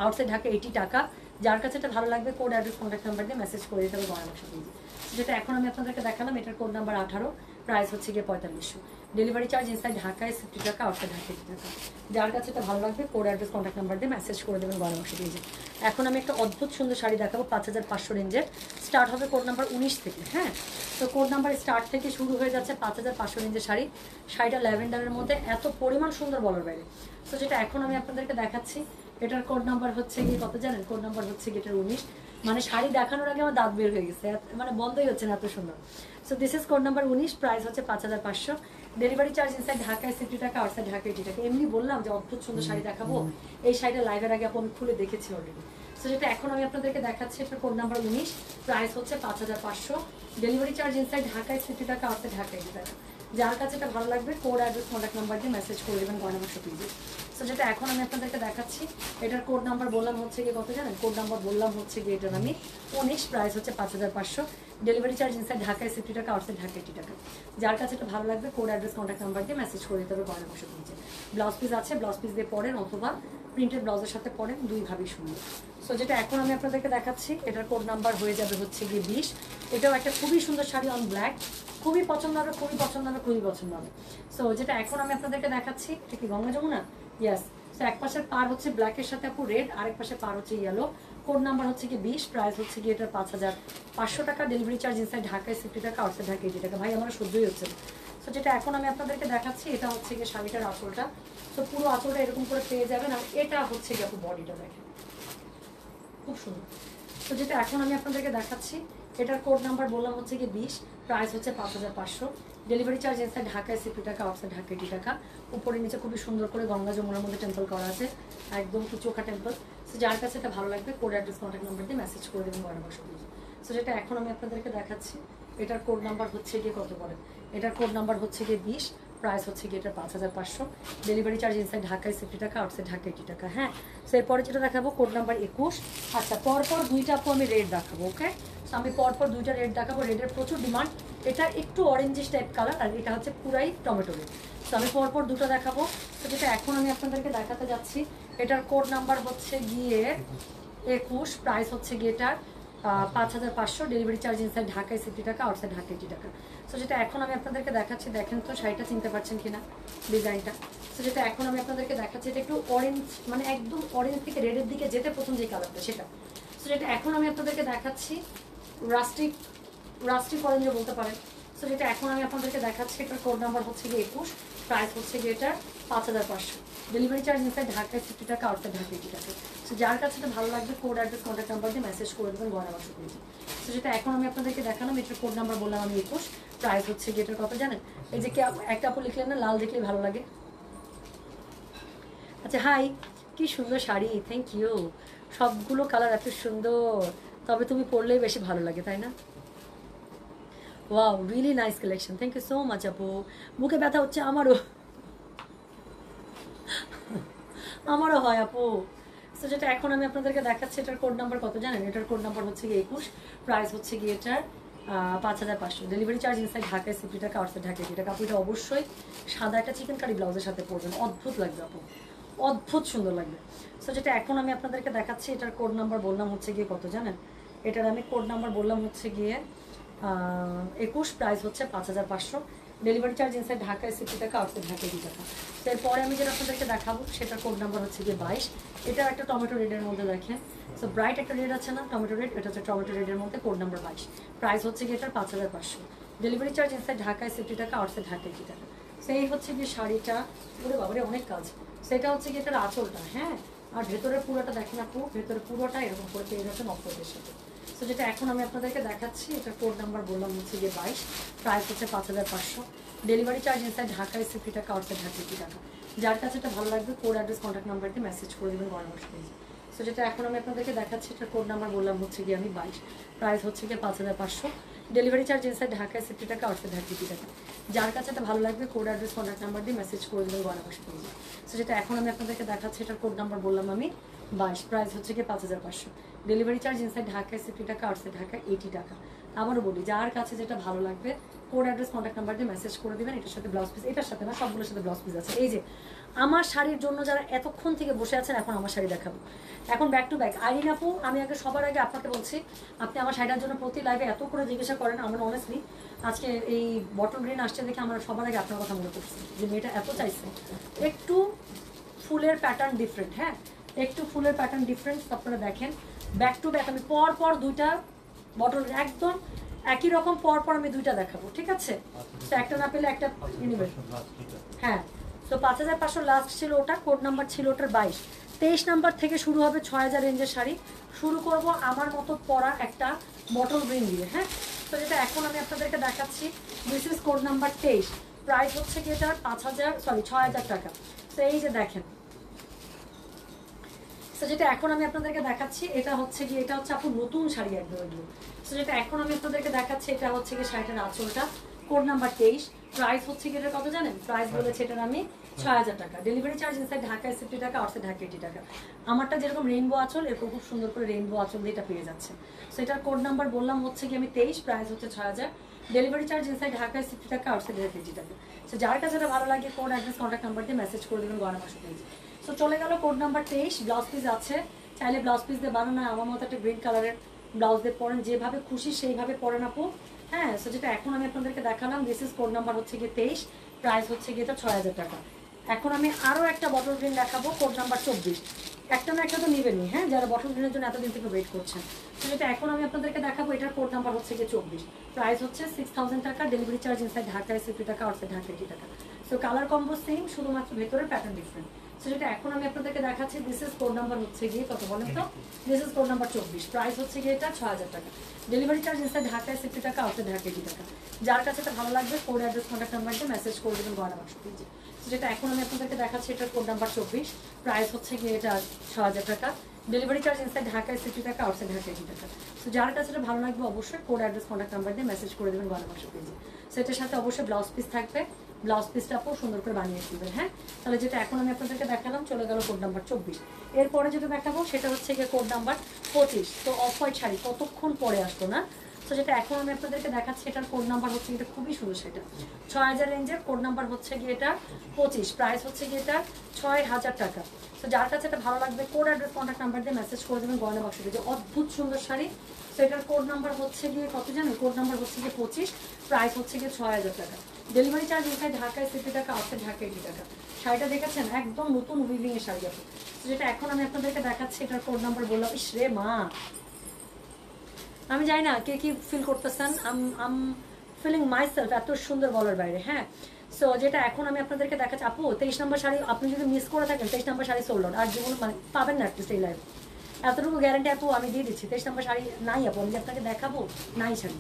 আউটসাইড ঢাকা 80 টাকা। যার কাছে এটা ভালো লাগবে কোড অ্যাড্রেস কন্ট্যাক্ট নাম্বার দিয়ে মেসেজ করে দিতে হবে গয়না বাক্স পেজে। যেটা এখন আমি আপনাদেরকে দেখালাম এটার কোড নাম্বার 18, প্রাইস হচ্ছে গিয়ে 4500। ডেলিভারি চার্জ ইনসাইড ঢাকায় 60 টাকা, আউটসাইড ঢাকা 80 টাকা। যার কাছে এটা ভালো লাগবে কোড অ্যাড্রেস কন্ট্যাক্ট নাম্বার দিয়ে মেসেজ করে দেবেন গয়না বাক্স পেজে। এখন আমি একটা অদ্ভুত সুন্দর শাড়ি দেখাবো 5500 রেঞ্জের, স্টার্ট হবে কোড নাম্বার 19 থেকে। হ্যাঁ, তো কোড নাম্বার স্টার্ট থেকে শুরু হয়ে যাচ্ছে 5500 রেঞ্জের শাড়ি। শাড়িটা ল্যাভেন্ডারের মধ্যে এত পরিমাণ সুন্দর বলার বাইরে। তো যেটা এখন আমি আপনাদেরকে দেখাচ্ছি এটার কোড নাম্বার হচ্ছে গিয়ে কত জানেন? কোড নাম্বার হচ্ছে গিয়ে এটার 19। মানে শাড়ি দেখানোর আগে আমার দাঁত বের হয়ে গেছে, মানে বন্ধই হচ্ছে না, এত সুন্দর। So this is code number 19, price হচ্ছে 5500। ডেলিভারি চার্জ ইনসাইড ঢাকায় 60 টাকা, আউটসাইড ঢাকা 80 টাকা। এমনি বললাম যে অদ্ভুত সুন্দর শাড়ি দেখাবো, এই শাড়িটা লাইভের আগে আমি খুলে দেখেছি অলরেডি। সো যেটা এখন আমি আপনাদেরকে দেখাচ্ছি এটার কোড নাম্বার 19, প্রাইস হচ্ছে 5500। ডেলিভারি চার্জ ইনসাইড ঢাকায় 60 টাকা, আউটসাইড ঢাকা 80 টাকা। যার কাছে এটা ভালো লাগবে কোড অ্যাড্রেস কন্ট্যাক্ট নাম্বার দিয়ে মেসেজ করে দেবেন গয়না বাক্স পেজে। সো যেটা এখন আমি আপনাদেরকে দেখাচ্ছি এটার কোড নাম্বার বললাম হচ্ছে গিয়ে কত জানেন? কোড নাম্বার বললাম হচ্ছে গিয়ে এটার আমি 19, প্রাইস হচ্ছে 5500। ডেলিভারি চার্জ ইনসাইড ঢাকায় 60 টাকা, আউটসাইড ঢাকা 80 টাকা। যার কাছে এটা ভালো লাগবে কোড অ্যাড্রেস কন্ট্যাক্ট নাম্বার দিয়ে মেসেজ করে দিতে হবে গয়না বাক্স পেজে। ব্লাউজ পিস আছে, ব্লাউজ পিস দিয়ে পরেন অথবা প্রিন্টেড ব্লাউজের সাথে পরেন, দুইভাবেই সুন্দর। সো যেটা এখন আমি আপনাদেরকে দেখাচ্ছি এটার কোড নাম্বার হয়ে যাবে হচ্ছে গিয়ে 20। এটাও একটা খুবই সুন্দর শাড়ি অন ব্ল্যাক, খুবই পছন্দ হবে, খুবই পছন্দ হবে, খুবই পছন্দ হবে। সো যেটা এখন আমি আপনাদেরকে দেখাচ্ছি এটা কি গঙ্গা যমুনা? ইয়াস। সো এক পাশের পার হচ্ছে ব্ল্যাকের সাথে আপু রেড, আরেক পাশে পার হচ্ছে ইয়েলো। কোড নাম্বার হচ্ছে কি 20, প্রাইস হচ্ছে কি এটার 5500 টাকা। ডেলিভারি চার্জ ইনসাইড ঢাকায় 60 টাকা, আউটসাইড ঢাকা 80 টাকা। ভাই আমার সহ্যই হচ্ছে না। সো যেটা এখন আমি আপনাদেরকে দেখাচ্ছি এটা হচ্ছে গিয়ে শাড়িটার আঁচলটা। তো পুরো আঁচলটা এরকম করে পেয়ে যাবেন, আর এটা হচ্ছে গিয়ে আপু বডিটা দেখেন খুব সুন্দর। তো যেটা এখন আমি আপনাদেরকে দেখাচ্ছি এটার কোড নাম্বার বললাম হচ্ছে কি 20, প্রাইস হচ্ছে 5500। ডেলিভারি চার্জ ইনসাইড ঢাকায় 60 টাকা, আউটসাইড ঢাকা 80 টাকা। উপরে নিচে খুবই সুন্দর করে গঙ্গা যমুনার মধ্যে টেম্পল করা আছে, একদম কি চোখা টেম্পল। সো যার কাছে এটা ভালো লাগবে কোড অ্যাড্রেস কন্ট্যাক্ট নাম্বার দিয়ে মেসেজ করে দেবেন গয়না বাক্স পেজে। সো যেটা এখন আমি আপনাদেরকে দেখাচ্ছি, এটার কোড নাম্বার হচ্ছে গিয়ে কত বলেন, এটার কোড নাম্বার হচ্ছে গিয়ে 20, প্রাইস হচ্ছে গিয়ে এটা 5500। ডেলিভারি চার্জ ইনসাইড ঢাকায় 60 টাকা, আউটসাইড ঢাকা 80 টাকা। হ্যাঁ, সো এরপরে যেটা দেখাবো কোড নাম্বার 21। আচ্ছা, পরপর দুইটা আপু আমি রেড দেখাবো, ওকে? সো আমি পরপর দুইটা রেড দেখাবো, রেডের প্রচুর ডিমান্ড। এটা একটু অরেঞ্জিশ টাইপ কালার, আর এটা হচ্ছে পুরাই টমেটো রেড। তো আমি পরপর দুটো দেখাবো। তো যেটা এখন আমি আপনাদেরকে দেখাতে যাচ্ছি, এটার কোড নাম্বার হচ্ছে গিয়ে 21, প্রাইস হচ্ছে গিয়ে এটার 5500। ডেলিভারি চার্জ ইনসাইড ঢাকায় 60 টাকা, আউটসাইড ঢাকা 80 টাকা। সো যেটা এখন আমি আপনাদেরকে দেখাচ্ছি, দেখেন তো শাড়িটা চিনতে পারছেন কিনা, ডিজাইনটা। সো যেটা এখন আমি আপনাদেরকে দেখাচ্ছি, এটা একটু অরেঞ্জ, মানে একদম অরেঞ্জ থেকে রেডের দিকে যেতে প্রথম যে কালারটা সেটা। সো যেটা এখন আমি আপনাদেরকে দেখাচ্ছি রাস্টিক অরেঞ্জও বলতে পারেন। সো যেটা এখন আমি আপনাদেরকে দেখাচ্ছি, এটার কোড নাম্বার হচ্ছে গিয়ে 21, প্রাইস হচ্ছে গিয়ে এটার 5500। ডেলিভারি চার্জ ইনসাইড ঢাকায় 60 টাকা, আউটসাইড ঢাকা 80 টাকা। সো যার কাছে এটা ভালো লাগবে কোড অ্যাড্রেস কন্ট্যাক্ট নাম্বার দিয়ে মেসেজ করে দেবেন গয়না বাক্স পেজে। সো যেটা এখন আমি আপনাদেরকে দেখালাম, এটার কোড নাম্বার বললাম আমি 21, প্রাইস হচ্ছে গিয়ে এটার কত জানেন? এই যে একটা আপু লিখলেন না, লাল দেখলে ভালো লাগে। আচ্ছা, হাই, কি সুন্দর শাড়ি, থ্যাংক ইউ। সবগুলো কালার এত সুন্দর, তবে তুমি পরলেই বেশি ভালো লাগে, তাই না? Wow, really nice collection, thank you so much আপু। বুকে ব্যথা হচ্ছে আমারও, আমারও হয় আপু। সো যেটা এখন আমি আপনাদেরকে দেখাচ্ছি, এটার কোড নাম্বার কত জানেন? এটার কোড নাম্বার হচ্ছে গিয়ে 21, প্রাইস হচ্ছে গিয়ে এটার 5500। ডেলিভারি চার্জ ইনসাইড ঢাকায় 60 টাকা, আউটসাইড ঢাকা 80 টাকা। আপু এটা অবশ্যই সাদা একটা চিকেন কারি ব্লাউজের সাথে পরবেন, অদ্ভুত লাগবে আপু, অদ্ভুত সুন্দর লাগবে। সো যেটা এখন আমি আপনাদেরকে দেখাচ্ছি, এটার কোড নাম্বার বললাম হচ্ছে গিয়ে কত জানেন? এটার আমি কোড নাম্বার বললাম হচ্ছে গিয়ে 21, প্রাইস হচ্ছে 5500। ডেলিভারি চার্জ ইনসাইড ঢাকায় 60 টাকা, আউটসাইড ঢাকা 80 টাকা। তো এরপরে আমি যেটা আপনাদেরকে দেখাবো, সেটার কোড নাম্বার হচ্ছে গিয়ে 22। এটার একটা টমেটো রেডের মধ্যে দেখেন, সো ব্রাইট একটা রেড আছে না, টমেটো রেড, এটা হচ্ছে টমেটো রেডের মধ্যে কোড নাম্বার 22, প্রাইস হচ্ছে গিয়ে এটার 5500। ডেলিভারি চার্জ ইনসাইড ঢাকায় 60 টাকা, আউটসাইড ঢাকা 80 টাকা। সেই হচ্ছে গিয়ে শাড়িটা, ওরে বাবারে অনেক কাজ। সেটা হচ্ছে গিয়ে এটার আঁচলটা, হ্যাঁ, আর ভেতরের পুরোটা দেখেন আপু, ভেতরের পুরোটা এরকম করে পেয়ে যাচ্ছে মফলতের সাথে। তো যেটা এখন আমি আপনাদেরকে দেখাচ্ছি, এটা কোড নাম্বার বললাম হচ্ছে গিয়ে 22, প্রাইস হচ্ছে 5500। ডেলিভারি চার্জ ইনসাইড ঢাকায় 60 টাকা, আউটসাইড ঢাকা 80 টাকা। যার কাছে এটা ভালো লাগবে কোড অ্যাড্রেস কন্ট্যাক্ট নাম্বার দিয়ে মেসেজ করে দেবেন গয়না বাক্স পেজে। সো যেটা এখন আমি আপনাদেরকে দেখাচ্ছি, এটার কোড নাম্বার বললাম হচ্ছে গিয়ে আমি 22, প্রাইস হচ্ছে গিয়ে 5500। ডেলিভারি চার্জ ইনসাইড ঢাকায় 60 টাকা, আউটসাইড ঢাকা 80 টাকা। যার কাছে এটা ভালো লাগবে কোড অ্যাড্রেস কন্ট্যাক্ট নাম্বার দিয়ে মেসেজ করে দেবেন গয়না বাক্স পেজে। সো যেটা এখন আমি আপনাদেরকে দেখাচ্ছি, এটার কোড নাম্বার বললাম আমি 22, প্রাইস হচ্ছে গিয়ে 5500। ডেলিভারি চার্জ ইনসাইড ঢাকায় 60 টাকা, আউটসাইড ঢাকা 80 টাকা। আবারও বলি, যার কাছে যেটা ভালো লাগবে কোড অ্যাড্রেস কন্ট্যাক্ট নাম্বার দিয়ে মেসেজ করে দেবেন। এটার সাথে ব্লাউজ পিস, এটার সাথে না, সবগুলোর সাথে ব্লাউজ পিস আছে। এই যে আমার শাড়ির জন্য যারা এতক্ষণ থেকে বসে আছেন, এখন আমার শাড়ি দেখাবো, এখন ব্যাক টু ব্যাক। আইরিন আপু, আমি আগে সবার আগে আপনাকে বলছি, আপনি আমার শাড়িটার জন্য প্রতি লাইভে এত করে জিজ্ঞাসা করেন, আমার অনেস্টলি আজকে এই বটল গ্রিন আসছে দেখে আমরা সবার আগে আপনার কথা মনে করছি যে মেয়েটা এত চাইছে। একটু ফুলের প্যাটার্ন ডিফারেন্ট, হ্যাঁ, একটু ফুলের প্যাটার্ন ডিফারেন্ট। আপনারা দেখেন ব্যাক টু ব্যাক আমি পর পর দুইটা বটল একদম একই রকম পর পর আমি দুইটা দেখাবো, ঠিক আছে? তো একটা না পেলে একটা নেবেন, হ্যাঁ। তো 5500 লাস্ট ছিল, ওটা কোড নাম্বার ছিল ওটার 22। 23 নাম্বার থেকে শুরু হবে 6000 রেঞ্জের শাড়ি। শুরু করব আমার মতো পরা একটা বটল গ্রিন দিয়ে, হ্যাঁ। তো যেটা এখন আমি আপনাদেরকে দেখাচ্ছি, this is code number 23, price হচ্ছে কি এটার 6000 টাকা। তো এই যে দেখেন, তো যেটা এখন আমি আপনাদেরকে দেখাচ্ছি, এটা হচ্ছে কি, এটা হচ্ছে আপু নতুন শাড়ি একদম এগুলো। তো যেটা এখন আমি আপনাদেরকে দেখাচ্ছি, এটা হচ্ছে কি শাড়িটার আঁচলটা, কোড নাম্বার 23, প্রাইস হচ্ছে কি এটার কত জানেন? প্রাইস বলেছে এটার আমি 6000 টাকা। ডেলিভারি চার্জ ইনসাইড ঢাকায় 60 টাকা, আউটসাইড ঢাকা 80 টাকা। আমারটা যেরকম রেইনবো আঁচল, এরকম খুব সুন্দর করে রেইনবো আঁচল দিয়ে এটা পেয়ে যাচ্ছে। সো এটার কোড নাম্বার বললাম হচ্ছে কি আমি 23, প্রাইস হচ্ছে 6000। ডেলিভারি চার্জ ইনসাইড ঢাকায় 60 টাকা, আউটসাইড ঢাকা 80 টাকা। সো যার কাছে এটা ভালো লাগে কোড অ্যাড্রেস কন্ট্যাক্ট নাম্বার দিয়ে মেসেজ করে দেবেন গয়না বাক্স পেজে। সো চলে গেল কোড নাম্বার 23, ব্লাউজ পিস আছে, চাইলে ব্লাউজ পিস দিয়ে বানানো, আমার মতো একটা গ্রিন কালারের ব্লাউজ দিয়ে পরেন, যেভাবে খুশি সেইভাবে পরেন আপু, হ্যাঁ। সো যেটা এখন আমি আপনাদেরকে দেখালাম, দিস ইজ কোড নাম্বার হচ্ছে গিয়ে 23, প্রাইস হচ্ছে গিয়ে এটা 6000 টাকা। এখন আমি আরও একটা বটল গ্রিন দেখাবো, কোড নাম্বার 24। একটা না একটা তো নেবেনই, হ্যাঁ, যারা বটল গ্রিনের জন্য এতদিন থেকে ওয়েট করছেন। তো যেটা এখন আমি আপনাদেরকে দেখাবো, এটার কোড নাম্বার হচ্ছে গিয়ে 24, প্রাইস হচ্ছে 6000 টাকা। ডেলিভারি চার্জ ইনসাইড ঢাকায় 60 টাকা, আউটসাইড ঢাকা 80 টাকা। সো কালার কম্বো সেম, শুধুমাত্র ভেতরের প্যাটার্ন ডিফারেন্ট। সো যেটা এখন আমি আপনাদেরকে দেখাচ্ছি, দিস ইজ কোড নাম্বার হচ্ছে গিয়ে কত বলেন তো, this is code number 24, price হচ্ছে গিয়ে এটা 6000 টাকা, ডেলিভারি চার্জ ইনসাইড ঢাকায় 60 টাকা, আউটসাইড ঢাকা 80 টাকা। যার কাছে এটা ভালো লাগবে কোড অ্যাড্রেস কন্ট্যাক্ট নাম্বার দিয়ে মেসেজ করে দেবেন গয়না বাক্স পেজে। সো যেটা এখন আমি আপনাদেরকে দেখাচ্ছি, এটার কোড নাম্বার 24, প্রাইস হচ্ছে গিয়ে এটা 6000 টাকা, ডেলিভারি চার্জ ইনসাইড ঢাকায় 60 টাকা, আউটসাইড ঢাকা 80 টাকা। সো যার কাছে এটা ভালো লাগবে অবশ্যই কোড অ্যাড্রেস কন্ট্যাক্ট নাম্বার দিয়ে মেসেজ করে দেবেন গয়না বাক্স পেজে। সো এটার সাথে অবশ্যই ব্লাউজ পিস থাকবে, ব্লাউজ পিসটা আপু সুন্দর করে বানিয়ে দিবেন। হ্যাঁ, তাহলে যেটা এখন আমি আপনাদেরকে দেখালাম চলে গেল কোড নাম্বার 24। এরপরে যেটা দেখাবো সেটা হচ্ছে গিয়ে কোড নাম্বার 25। তো অফ হোয়াইট শাড়ি কতক্ষণ পরে আসতো না। তো যেটা এখন আমি আপনাদেরকে দেখাচ্ছি, এটার কোড নাম্বার হচ্ছে এটা খুবই সুন্দর, সেটা 6000 রেঞ্জের, কোড নাম্বার হচ্ছে গিয়ে এটা 25, প্রাইস হচ্ছে গিয়ে এটা 6000 টাকা। তো যার কাছে এটা ভালো লাগবে কোড অ্যাড্রেস কন্ট্যাক্ট নাম্বার দিয়ে মেসেজ করে দেবেন গয়না বাক্স পেজে। অদ্ভুত সুন্দর শাড়ি। তো এটার কোড নাম্বার হচ্ছে গিয়ে কত জানেন, কোড নাম্বার হচ্ছে গিয়ে 25, প্রাইস হচ্ছে গিয়ে 6000 টাকা, ডেলিভারি চার্জ ইনসাইড ঢাকায় 60 টাকা, আউটসাইড ঢাকা 80 টাকা। শাড়িটা দেখেছেন একদম নতুন উইভিং এর শাড়ি আছে। যেটা এখন আমি আপনাদেরকে দেখাচ্ছি, এটার কোড নাম্বার বললাম, ইস রে মা, আমি জানি না কে কি ফিল করতেছেন, আম ফিলিং মাইসেলফ এত সুন্দর বলার বাইরে। হ্যাঁ, সো যেটা এখন আমি আপনাদেরকে দেখাচ্ছি, আপু 23 নম্বর শাড়ি আপনি যদি মিস করে থাকেন, 23 নম্বর শাড়ি সোল্ড আউট, আর জীবন মানে পাবেন না অ্যাটলিস্ট এই লাইভে, এতটুকু গ্যারান্টি আপু আমি দিয়ে দিচ্ছি। 23 নম্বর শাড়ি নাই আপু, আমি যে আপনাকে দেখাবো নাই শাড়ি।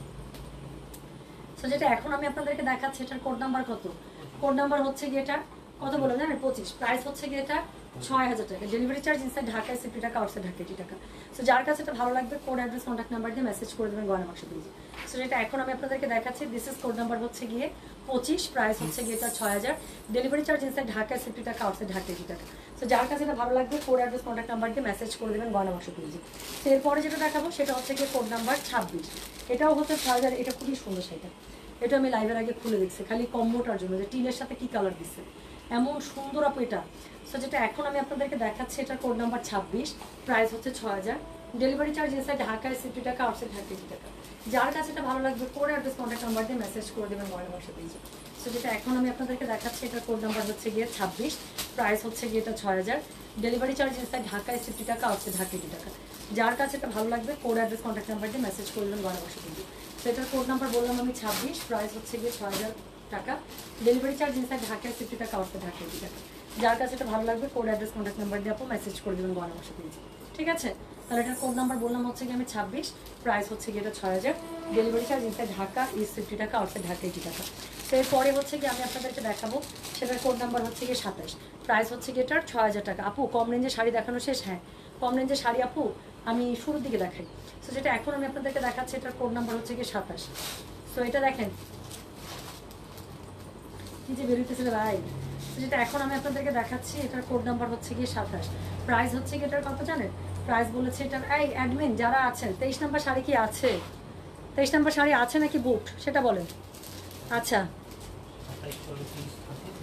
সো যেটা এখন আমি আপনাদেরকে দেখাচ্ছি, এটার কোড নাম্বার কত, কোড নাম্বার হচ্ছে গিয়ে এটা কত বললাম জানেন, 25, প্রাইস হচ্ছে গিয়ে এটা 6000 টাকা, ডেলিভারি চার্জ ইনসাইড ঢাকায় 60 টাকা, আউটসাইড ঢাকা 80 টাকা। সো যার কাছে এটা ভালো লাগবে কোড অ্যাড্রেস কন্ট্যাক্ট নাম্বার দিয়ে মেসেজ করে দেবেন গয়না বাক্স পেজে। সো যেটা এখন আমি আপনাদেরকে দেখাচ্ছি, দিস ইজ কোড নাম্বার হচ্ছে গিয়ে 25, প্রাইস হচ্ছে গিয়ে এটা 6000, ডেলিভারি চার্জ ইনসাইড ঢাকায় 60 টাকা, আউটসাইড ঢাকা 80 টাকা। সো যার কাছে এটা ভালো লাগবে কোড অ্যাড্রেস কন্ট্যাক্ট নাম্বার দিয়ে মেসেজ করে দেবেন গয়না বাক্স পেজে। তো এরপরে যেটা দেখাবো সেটা হচ্ছে গিয়ে কোড নাম্বার 26, এটাও হচ্ছে 6000, এটা খুবই সুন্দর শাড়িটা। এটা আমি লাইভের আগে খুলে দেখছি খালি কম্বোটার জন্য, যে টিলের সাথে কি কালার দিচ্ছে, এমন সুন্দর আপু এটা। সো যেটা এখন আমি আপনাদেরকে দেখাচ্ছি, এটার কোড নাম্বার 26, প্রাইস হচ্ছে 6000, ডেলিভারি চার্জ ইনসাইড ঢাকায় 60 টাকা, আউটসাইড ঢাকা 80 টাকা। যার কাছে এটা ভালো লাগবে কোড অ্যাড্রেস কন্ট্যাক্ট নাম্বার দিয়ে মেসেজ করে দেবেন গয়না বাক্স পেজে। সো যেটা এখন আমি আপনাদেরকে দেখাচ্ছি, এটার কোড নাম্বার হচ্ছে গিয়ে 26, প্রাইস হচ্ছে গিয়ে এটা 6000, ডেলিভারি চার্জ ইনসাইড ঢাকায় 60 টাকা, আউটসাইড ঢাকা 80 টাকা। যার কাছে এটা ভালো লাগবে কোড অ্যাড্রেস কন্ট্যাক্ট নাম্বার দিয়ে মেসেজ করে দেবেন গয়না বাক্স পেজে। সো এটার কোড নাম্বার বললাম আমি 26, প্রাইস হচ্ছে গিয়ে 6000 টাকা, ডেলিভারি চার্জ ইনসাইড ঢাকায় 60 টাকা, আউটসাইড ঢাকা 80 টাকা। যার কাছে এটা ভালো লাগবে কোড অ্যাড্রেস কন্ট্যাক্ট নাম্বার দিয়ে আপু মেসেজ করে দেবেন গয়না বাক্স পেজে। ঠিক আছে, তাহলে এটার কোড নাম্বার বললাম হচ্ছে গিয়ে আমি 26, প্রাইস হচ্ছে গিয়ে এটা 6000, delivery charge inside Dhaka is 50 টাকা, আউটসাইড ঢাকা 80 টাকা। তো এরপরে হচ্ছে গিয়ে আমি আপনাদেরকে দেখাবো, সেটার কোড নাম্বার হচ্ছে গিয়ে 27, প্রাইস হচ্ছে গিয়ে এটার 6000 টাকা। আপু কম রেঞ্জের শাড়ি দেখানো শেষ? হ্যাঁ, কম রেঞ্জের শাড়ি আপু আমি শুরুর দিকে দেখাই। সো যেটা এখন আমি আপনাদেরকে দেখাচ্ছি, এটার কোড নাম্বার হচ্ছে গিয়ে 27। সো এটা দেখেন কি যে বেরোতেছিল ভাই। যেটা এখন আমি আপনাদেরকে দেখাচ্ছি, এটার কোড নাম্বার হচ্ছে গিয়ে 27, প্রাইস হচ্ছে গিয়ে এটার কত জানেন, প্রাইস বলেছে এটার, এই অ্যাডমিন যারা আছেন 23 নম্বর শাড়ি কি আছে, 23 নম্বর শাড়ি আছে নাকি বুট সেটা বলেন। আচ্ছা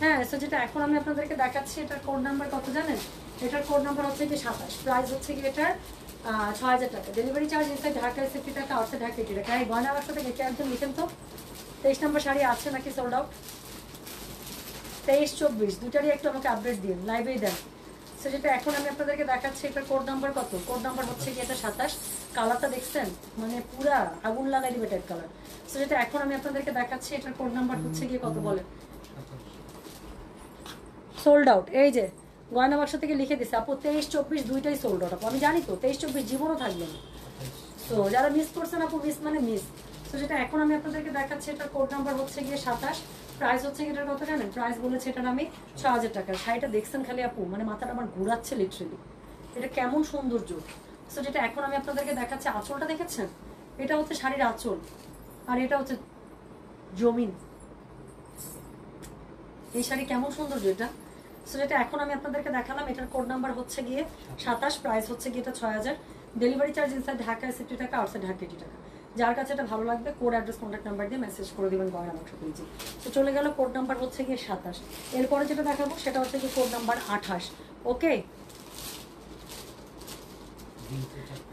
হ্যাঁ, সো যেটা এখন আমি আপনাদেরকে দেখাচ্ছি, এটার কোড নাম্বার কত জানেন, এটার কোড নাম্বার হচ্ছে গিয়ে 27, প্রাইস হচ্ছে গিয়ে এটার 6000 টাকা, ডেলিভারি চার্জ ইনসাইড ঢাকায় 60 টাকা, আউটসাইড ঢাকা 80 টাকা। এই গয়না বাক্স থেকে কে একজন লিখেন তো 23 নম্বর শাড়ি আছে নাকি সোল্ড আউট। 23-24 দুটারই একটু আমাকে আপডেট দিন, লাইভেই দেন। সো যেটা এখন আমি আপনাদেরকে দেখাচ্ছি, এটার কোড নাম্বার কত, কোড নাম্বার হচ্ছে গিয়ে এটা 27, কালারটা দেখছেন মানে পুরা আগুন লাগাই দিবে টাইপ কালার। সো যেটা এখন আমি আপনাদেরকে দেখাচ্ছি, এটার কোড নাম্বার হচ্ছে গিয়ে কত বলেন, সোল্ড আউট। এই যে গয়না বাক্স থেকে লিখে দিছে আপু 23-24 দুইটাই সোল্ড আউট আপু, আমি জানি তো 23-24 জীবনও থাকবে না। তো যারা মিস করছেন আপু, মিস মানে মিস। তো যেটা এখন আমি আপনাদেরকে দেখাচ্ছি, এটার কোড নাম্বার হচ্ছে গিয়ে 27, প্রাইস হচ্ছে এটার কত জানেন, প্রাইস বলেছে এটার আমি 6000 টাকা। শাড়িটা দেখছেন খালি আপু মানে মাথাটা আমার ঘুরাচ্ছে লিটারেলি, এটা কেমন সৌন্দর্য। সো যেটা এখন আমি আপনাদেরকে দেখাচ্ছি, আঁচলটা দেখেছেন, এটা হচ্ছে শাড়ির আঁচল, আর এটা হচ্ছে জমিন। এই শাড়ি কেমন সৌন্দর্য এটা। সো যেটা এখন আমি আপনাদেরকে দেখালাম, এটার কোড নাম্বার হচ্ছে গিয়ে 27, প্রাইস হচ্ছে গিয়ে এটা 6000, ডেলিভারি চার্জ ইনসাইড ঢাকায় 60 টাকা, আউটসাইড ঢাকা 80 টাকা। যার কাছে এটা ভালো লাগবে কোড অ্যাড্রেস কন্ট্যাক্ট নাম্বার দিয়ে মেসেজ করে দেবেন গয়না বাক্স পেজে। তো চলে গেল কোড নাম্বার হচ্ছে গিয়ে 27। এরপরে যেটা দেখাবো সেটা হচ্ছে গিয়ে কোড নাম্বার 28। ওকে,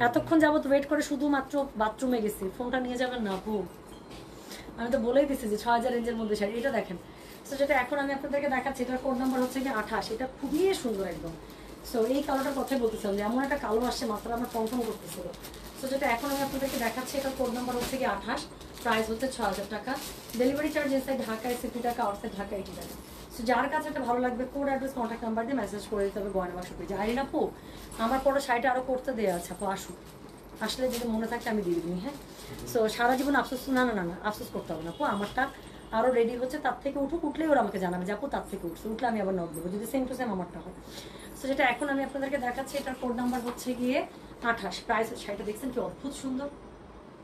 এতক্ষণ যাবত ওয়েট করে শুধুমাত্র বাথরুমে গেছি, ফোনটা নিয়ে যাবেন না আপু, আমি তো বলেই দিচ্ছি যে 6000 রেঞ্জের মধ্যে শাড়ি। এটা দেখেন, সো যেটা এখন আমি আপনাদেরকে দেখাচ্ছি, এটার কোড নাম্বার হচ্ছে গিয়ে 28, এটা খুবই সুন্দর একদম। সো এই কালোটার কথাই বলতেছিলাম যে এমন একটা কালো আসছে, মাত্রা আমার কনফার্ম করতেছিল। সো যেটা এখন আমি আপনাদেরকে দেখাচ্ছি, এটার কোড নাম্বার হচ্ছে গিয়ে 28, প্রাইস হচ্ছে 6000 টাকা, ডেলিভারি চার্জ ইনসাইড ঢাকায় 60 টাকা, আউটসাইড ঢাকা 80 টাকা। সো যার কাছে এটা ভালো লাগবে কোড অ্যাড্রেস কন্ট্যাক্ট নাম্বার দিয়ে মেসেজ করে দিতে হবে গয়না বাক্স পেজে। আইরিন আপু আমার পরে শাড়িটা আরও করতে দেওয়া আছে আপু, আসুক, আসলে যদি মনে থাকে আমি দিয়ে দিবি। হ্যাঁ, সো সারা জীবন আফসোস, না না না না আফসোস করতে হবে না আপু, আমারটা আরও রেডি হচ্ছে, তার থেকে উঠলেই ওরা আমাকে জানাবে যে আপু তার থেকে উঠছে, উঠলে আমি আবার নক দেবো যদি সেম টু সেম আমারটা হয়। সো যেটা এখন আমি আপনাদেরকে দেখাচ্ছি এটার কোড নাম্বার হচ্ছে গিয়ে 28, প্রাইস শাড়িটা দেখছেন কি অদ্ভুত সুন্দর,